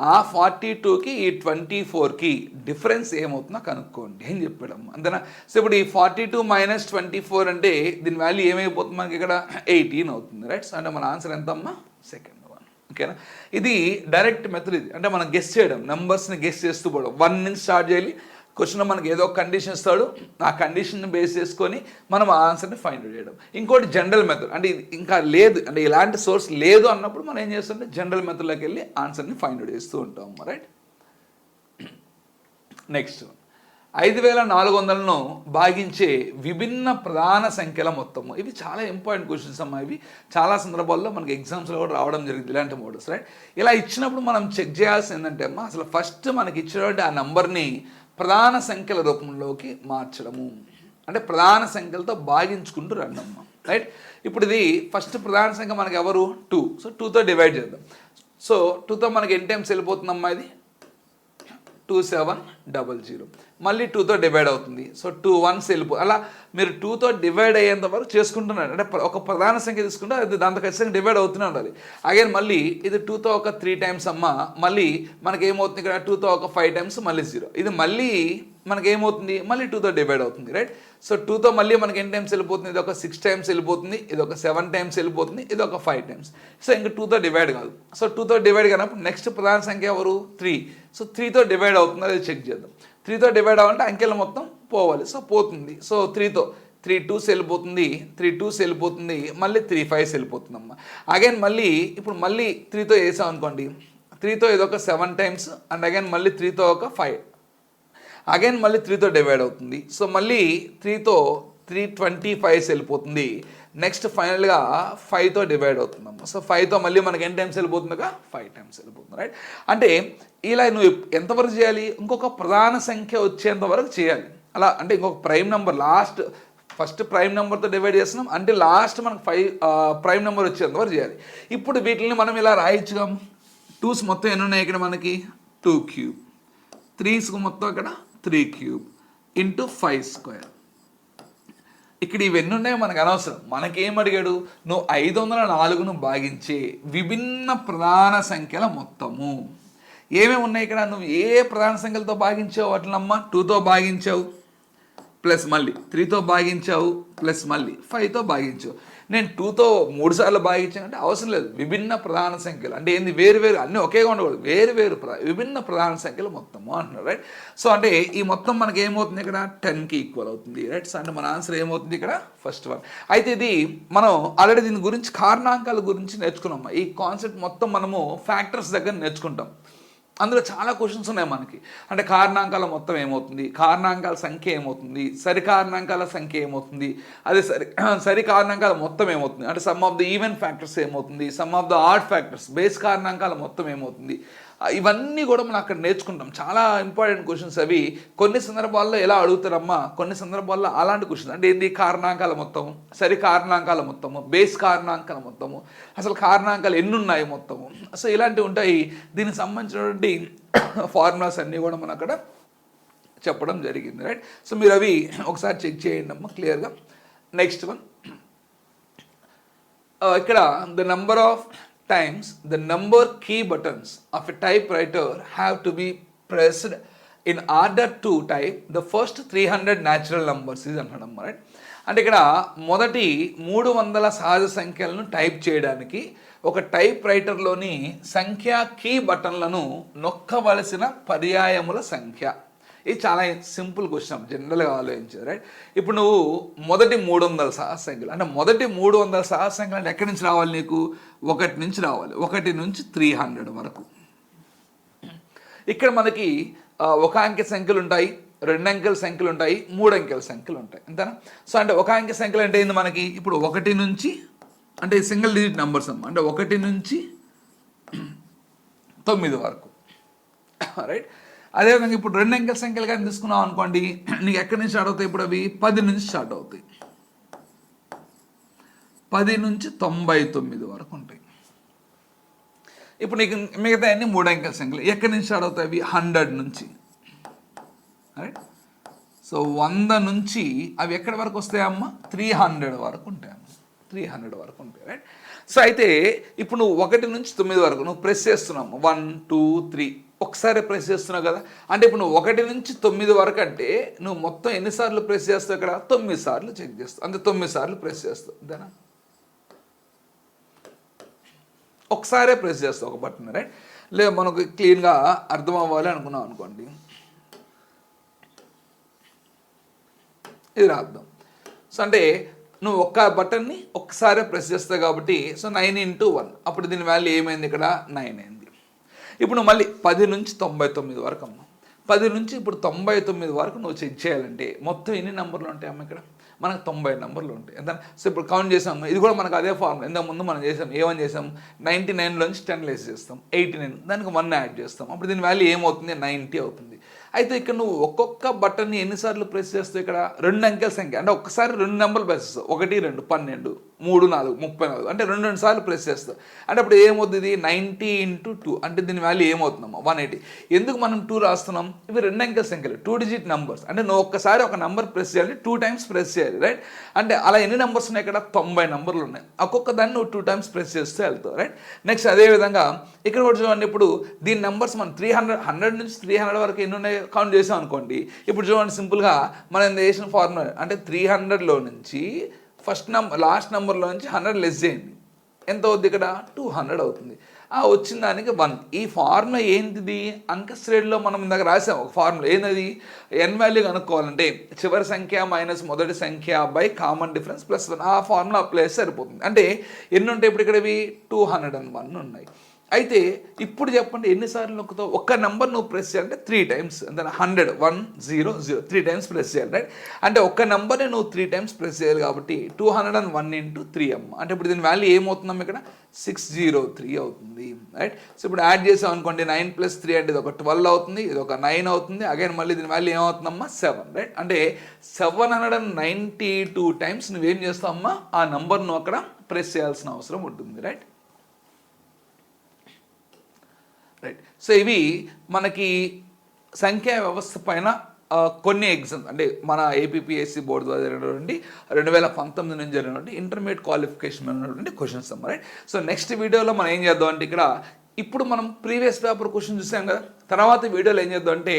ఆ 42కి ఈ 24కి డిఫరెన్స్ ఏమవుతుందో కనుక్కోండి అని చెప్పాడమ్మ, అంతేనా. సో ఇప్పుడు ఈ 42 మైనస్ 24 అంటే దీని వాల్యూ ఏమైపోతుంది మనకి, ఇక్కడ 18 అవుతుంది. రైట్, సో అంటే మన ఆన్సర్ ఎంతమ్మా, సెకండ్ వన్. ఓకేనా, ఇది డైరెక్ట్ మెథడ్. ఇది అంటే మనం గెస్ చేయడం, నెంబర్స్ని గెస్ చేస్తూ పోవడం. 1 నుంచి స్టార్ట్ చేయాలి, క్వశ్చన్లో మనకి ఏదో ఒక కండిషన్ ఇస్తాడు, ఆ కండిషన్ని బేస్ చేసుకొని మనం ఆ ఆన్సర్ని ఫైండ్ అవుట్ చేయడం. ఇంకోటి జనరల్ మెథడ్, అంటే ఇది ఇంకా లేదు, అంటే ఇలాంటి సోర్స్ లేదు అన్నప్పుడు మనం ఏం చేస్తుంటే జనరల్ మెథడ్లోకి వెళ్ళి ఆన్సర్ని ఫైండ్ అవుట్ చేస్తూ ఉంటాం. రైట్, నెక్స్ట్ 5400ను భాగించే విభిన్న ప్రధాన సంఖ్యల మొత్తము. ఇవి చాలా ఇంపార్టెంట్ క్వశ్చన్స్ అమ్మా. ఇవి చాలా సందర్భాల్లో మనకి ఎగ్జామ్స్లో కూడా రావడం జరిగింది ఇలాంటి మోడల్స్. రైట్, ఇలా ఇచ్చినప్పుడు మనం చెక్ చేయాల్సింది ఏంటంటే అమ్మా, అసలు ఫస్ట్ మనకి ఇచ్చినటువంటి ఆ నెంబర్ని ప్రధాన సంఖ్యల రూపంలోకి మార్చడము, అంటే ప్రధాన సంఖ్యలతో భాగించుకుంటూ రండమ్మ. రైట్, ఇప్పుడు ఇది ఫస్ట్ ప్రధాన సంఖ్య మనకి ఎవరు, 2. సో 2తో డివైడ్ చేద్దాం. సో 2తో మనకి ఎన్ని టైమ్స్ వెళ్ళిపోతుందమ్మా, ఇది 2700. మళ్ళీ 2తో డివైడ్ అవుతుంది. సో 2 1s అలా మీరు 2తో డివైడ్ అయ్యేంత వరకు చేసుకుంటున్నారు. అంటే ఒక ప్రధాన సంఖ్య తీసుకుంటే అది దాంతో ఖచ్చితంగా డివైడ్ అవుతూనే ఉండాలి. అగైన్ మళ్ళీ ఇది 2తో ఒక 3 టైమ్స్ అమ్మ, మళ్ళీ మనకి ఏమవుతుంది, ఇక్కడ 2తో ఒక 5 టైమ్స్, మళ్ళీ 0. ఇది మళ్ళీ మనకి ఏమవుతుంది, మళ్ళీ 2తో డివైడ్ అవుతుంది. రైట్, సో 2తో మళ్ళీ మనకి ఎన్ని టైమ్స్ వెళ్ళిపోతుంది, ఇది ఒక 6 టైమ్స్ వెళ్ళిపోతుంది, ఇది ఒక 7 టైమ్స్ వెళ్ళిపోతుంది, ఇది ఒక 5 టైమ్స్. సో ఇంకా 2తో డివైడ్ కాదు. సో 2తో డివైడ్ కానప్పుడు నెక్స్ట్ ప్రధాన సంఖ్య ఎవరు, 3. సో 3తో డివైడ్ అవుతుంది, అది చెక్ చేద్దాం. 3తో డివైడ్ అవ్వాలంటే అంకెలు మొత్తం పోవాలి. సో పోతుంది. సో 3తో 3 2s వెళ్ళిపోతుంది, 3 2s వెళ్ళిపోతుంది, మళ్ళీ 3 5s వెళ్ళిపోతుందమ్మా. అగైన్ మళ్ళీ ఇప్పుడు మళ్ళీ 3తో వేసాం అనుకోండి, 3తో ఇదొక 7 టైమ్స్, అండ్ అగైన్ మళ్ళీ 3తో ఒక 5, అగైన్ మళ్ళీ 3తో డివైడ్ అవుతుంది. సో మళ్ళీ 3తో 325s వెళ్ళిపోతుంది. నెక్స్ట్ ఫైనల్గా 5తో డివైడ్ అవుతుందమ్మా. సో 5తో మళ్ళీ మనకి ఎన్ని టైమ్స్ వెళ్ళిపోతుందిగా, 5 టైమ్స్ వెళ్ళిపోతుంది. రైట్, అంటే ఇలా నువ్వు ఎంతవరకు చేయాలి, ఇంకొక ప్రధాన సంఖ్య వచ్చేంత వరకు చేయాలి. అలా అంటే ఇంకొక ప్రైమ్ నెంబర్ ఫస్ట్ ప్రైమ్ నెంబర్తో డివైడ్ చేస్తున్నాం అంటే లాస్ట్ మనకు 5 ప్రైమ్ నెంబర్ వచ్చేంత వరకు చేయాలి. ఇప్పుడు వీటిని మనం ఇలా రాయించుగా, 2s మొత్తం ఎన్ని ఉన్నాయి ఇక్కడ మనకి, 2 క్యూబ్, 3s మొత్తం ఇక్కడ 3 క్యూబ్ ఇంటూ 5 స్క్వేర్. ఇక్కడ ఇవన్నీ ఉన్నాయో మనకు అనవసరం. మనకేం అడిగాడు, నువ్వు 504ను భాగించే విభిన్న ప్రధాన సంఖ్యల మొత్తము. ఏమేమి ఉన్నాయి ఇక్కడ, నువ్వు ఏ ప్రధాన సంఖ్యలతో భాగించావు వాటినమ్మా, 2తో భాగించావు, ప్లస్ మళ్ళీ 3తో భాగించావు, ప్లస్ మళ్ళీ 5తో భాగించావు. నేను 2తో 3 సార్లు భాగించాను అంటే అవసరం లేదు. విభిన్న ప్రధాన సంఖ్యలు అంటే ఏంది, వేరు వేరు, అన్నీ ఒకేగా ఉండకూడదు, వేరు వేరు విభిన్న ప్రధాన సంఖ్యలు మొత్తము అంటున్నారు, రైట్. సో అంటే ఈ మొత్తం మనకి ఏమవుతుంది ఇక్కడ 10కి ఈక్వల్ అవుతుంది, రైట్. సో అంటే మన ఆన్సర్ ఏమవుతుంది ఇక్కడ ఫస్ట్ వన్. అయితే ఇది మనం ఆల్రెడీ దీని గురించి కారణాంకాల గురించి నేర్చుకున్నాం. ఈ కాన్సెప్ట్ మొత్తం మనము ఫ్యాక్టర్స్ దగ్గర నేర్చుకుంటాం. అందులో చాలా క్వశ్చన్స్ ఉన్నాయి మనకి. అంటే కారణాంకాల మొత్తం ఏమవుతుంది, కారణాంకాల సంఖ్య ఏమవుతుంది, సరి కారణాంకాల సంఖ్య ఏమవుతుంది, అదే సరి కారణాంకాల మొత్తం ఏమవుతుంది, అంటే sum of the even factors ఏమవుతుంది, sum of the odd factors, base కారణాంకాల మొత్తం ఏమవుతుంది, ఇవన్నీ కూడా మనం అక్కడ నేర్చుకుంటాం. చాలా ఇంపార్టెంట్ క్వశ్చన్స్ అవి. కొన్ని సందర్భాల్లో ఎలా అడుగుతారమ్మా, కొన్ని సందర్భాల్లో అలాంటి క్వశ్చన్స్ అంటే ఏంది, కారణాంకాల మొత్తము, సరి కారణాంకాల మొత్తము, బేస్ కారణాంకాల మొత్తము, అసలు కారణాంకాలు ఎన్ని ఉన్నాయి మొత్తము, సో ఇలాంటివి ఉంటాయి. దీనికి సంబంధించినటువంటి ఫార్ములాస్ అన్నీ కూడా మనం అక్కడ చెప్పడం జరిగింది, రైట్. సో మీరు అవి ఒకసారి చెక్ చేయండి అమ్మా క్లియర్గా. నెక్స్ట్ వన్, ఇక్కడ the number of times the number key buttons of a typewriter have to be pressed in order to type the first 300 natural numbers is అంటాం, రైట్. అంటే ఇక్కడ మొదటి 300 సహజ సంఖ్యలను టైప్ చేయడానికి ఒక టైప్ రైటర్లోని సంఖ్యా కీ బటన్లను నొక్కవలసిన పర్యాయముల సంఖ్య. ఇది చాలా సింపుల్ క్వశ్చన్, జనరల్గా ఆలోచించేది, రైట్. ఇప్పుడు నువ్వు మొదటి 300 సహజ సంఖ్యలు అంటే మొదటి 300 సహజ సంఖ్యలు అంటే ఎక్కడి నుంచి రావాలి, నీకు 1 నుంచి రావాలి, 1 నుంచి 300 వరకు. ఇక్కడ మనకి 1 అంకె సంఖ్యలు ఉంటాయి, 2 అంకెల సంఖ్యలు ఉంటాయి, 3 అంకెల సంఖ్యలు ఉంటాయి, అంతేనా. సో అంటే 1 అంకె సంఖ్యలు అంటే ఏంది మనకి, ఇప్పుడు 1 నుంచి అంటే సింగిల్ డిజిట్ నెంబర్స్ అమ్మ, అంటే 1 నుంచి 9 వరకు, రైట్. అదేవిధంగా ఇప్పుడు 2 అంకెల సంఖ్యలు కానీ తీసుకున్నాం అనుకోండి, నీకు ఎక్కడి నుంచి స్టార్ట్ అవుతాయి, ఇప్పుడు అవి 10 నుంచి స్టార్ట్ అవుతాయి, 10 నుంచి 99 వరకు ఉంటాయి. ఇప్పుడు నీకు మిగతా అన్ని 3 అంకెల సంఖ్యలు ఎక్కడి నుంచి స్టార్ట్ అవుతాయి, అవి 100 నుంచి, రైట్. సో 100 నుంచి అవి ఎక్కడి వరకు వస్తాయమ్మా, 300 వరకు ఉంటాయమ్మా, 300 వరకు ఉంటాయి, రైట్. సో అయితే ఇప్పుడు నువ్వు 1 నుంచి 9 వరకు నువ్వు ప్రెస్ చేస్తున్నావు, 1 2 3 ఒకసారి ప్రెస్ చేస్తున్నావు కదా. అంటే ఇప్పుడు నువ్వు 1 నుంచి 9 వరకు అంటే నువ్వు మొత్తం ఎన్నిసార్లు ప్రెస్ చేస్తావు, ఇక్కడ 9 సార్లు చెక్ చేస్తావు, అంటే 9 సార్లు ప్రెస్ చేస్తావు, అంతేనా. ఒకసారే ప్రెస్ చేస్తావు ఒక బటన్, రైట్. లేదు మనకు క్లీన్గా అర్థం అవ్వాలి అనుకున్నాం అనుకోండి, ఇది రాద్దాం. సో అంటే నువ్వు ఒక్క బటన్ని ఒక్కసారే ప్రెస్ చేస్తావు కాబట్టి, సో 9 into 1 అప్పుడు దీని వాల్యూ ఏమైంది, ఇక్కడ 9 అయింది. ఇప్పుడు నువ్వు మళ్ళీ 10 నుంచి 99 వరకు అమ్మ, 10 నుంచి ఇప్పుడు 99 వరకు నువ్వు చెక్ చేయాలంటే మొత్తం ఎన్ని నెంబర్లు ఉంటాయి అమ్మ, ఇక్కడ మనకు 90 నెంబర్లు ఉంటాయి, ఎంత. సో ఇప్పుడు కౌంట్ చేసాము, ఇది కూడా మనకు అదే ఫార్ములా ఇంతకుముందు మనం చేసాం. ఏమని చేసాం, 99లోంచి 10 లెస్ చేస్తాం, 89 దానికి 1 యాడ్ చేస్తాం, అప్పుడు దీని వాల్యూ ఏమవుతుంది, 90 అవుతుంది. అయితే ఇక్కడ నువ్వు ఒక్కొక్క బటన్ని ఎన్నిసార్లు ప్రెస్ చేస్తావు, ఇక్కడ 2 అంకెల సంఖ్య అంటే ఒక్కసారి 2 నెంబర్లు ప్రెస్ చేస్తావు, 1 2 12 3 4 34 అంటే 2 సార్లు ప్రెస్ చేస్తావు. అంటే అప్పుడు ఏమవుతుంది, 90 into 2 అంటే దీని వాల్యూ ఏమవుతుందమ్మా, 180. ఎందుకు మనం 2 రాస్తున్నాం, ఇవి 2 అంకెల సంఖ్యలు, 2 డిజిట్ నెంబర్స్. అంటే నువ్వు ఒక్కసారి ఒక నెంబర్ ప్రెస్ చేయాలి, 2 టైమ్స్ ప్రెస్ చేయాలి, రైట్. అంటే అలా ఎన్ని నెంబర్స్ ఉన్నాయి, ఇక్కడ 90 నెంబర్లు ఉన్నాయి, ఒక్కొక్క దాన్ని నువ్వు 2 టైమ్స్ ప్రెస్ చేస్తే వెళ్తావు, రైట్. నెక్స్ట్ అదేవిధంగా ఇక్కడ కూడా చూడండి, ఇప్పుడు దీని నెంబర్స్ మనం 100 నుంచి 300 వరకు ఎన్ని ఉన్నాయి కౌంట్ చేసాం అనుకోండి. ఇప్పుడు చూడండి సింపుల్గా మనం చేసిన ఫార్ములా అంటే 300లో నుంచి ఫస్ట్ నెంబర్ లాస్ట్ నెంబర్లో నుంచి 100 లెస్ చేయండి, ఎంత అవుద్ది, ఇక్కడ 200 అవుతుంది. వచ్చిన దానికి 1. ఈ ఫార్ములా ఏంటిది, అంక శ్రేణిలో మనం ఇందాక రాసాం ఒక ఫార్ములా, ఏంటది, ఎన్ వాల్యూ కనుక్కోవాలంటే చివరి సంఖ్య మైనస్ మొదటి సంఖ్య బై కామన్ డిఫరెన్స్ ప్లస్ 1. ఆ ఫార్ములా అప్లై చేస్తే సరిపోతుంది. అంటే ఎన్ని ఉంటాయి ఇప్పుడు ఇక్కడ, ఇవి 201 ఉన్నాయి. అయితే ఇప్పుడు చెప్పండి ఎన్నిసార్లు నొక్కుతావు, ఒక్క నెంబర్ నువ్వు ప్రెస్ చేయాలంటే 3 టైమ్స్, అంటే 100 1 0 0 3 టైమ్స్ ప్రెస్ చేయాలి, రైట్. అంటే ఒక్క నెంబర్ని నువ్వు 3 టైమ్స్ ప్రెస్ చేయాలి కాబట్టి 201 into 3 అమ్మ. అంటే ఇప్పుడు దీని వాల్యూ ఏమవుతుందమ్మ, ఇక్కడ 603 అవుతుంది, రైట్. సో ఇప్పుడు యాడ్ చేసాం అనుకోండి, 9 + 3 అంటే ఇది ఒక 12 అవుతుంది, ఇది ఒక 9 అవుతుంది, అగైన్ మళ్ళీ దీని వాల్యూ ఏమవుతుందమ్మా, 7, రైట్. అంటే 792 టైమ్స్ నువ్వేం చేస్తావు అమ్మా, ఆ నెంబర్ను అక్కడ ప్రెస్ చేయాల్సిన అవసరం ఉంటుంది, రైట్. రైట్. సో ఇవి మనకి సంఖ్యా వ్యవస్థ పైన కొన్ని ఎగ్జామ్స్ అంటే మన ఏపీపీఎస్సీ బోర్డు ద్వారా జరిగినటువంటి 2019 నుంచి జరిగినటువంటి ఇంటర్మీడియట్ క్వాలిఫికేషన్ ఉన్నటువంటి క్వశ్చన్స్ అమ్మ, రైట్. సో నెక్స్ట్ వీడియోలో మనం ఏం చేద్దాం అంటే ఇక్కడ ఇప్పుడు మనం ప్రీవియస్ పేపర్ క్వశ్చన్ చూసాం కదా, తర్వాత వీడియోలో ఏం చేద్దాం అంటే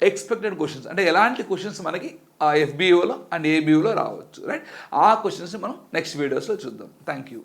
ఎక్స్పెక్టెడ్ క్వశ్చన్స్, అంటే ఎలాంటి క్వశ్చన్స్ మనకి ఆ ఎఫ్బిఓలో అండ్ ఏబిఓలో రావచ్చు, రైట్? ఆ క్వశ్చన్స్ని మనం నెక్స్ట్ వీడియోస్లో చూద్దాం. Thank you.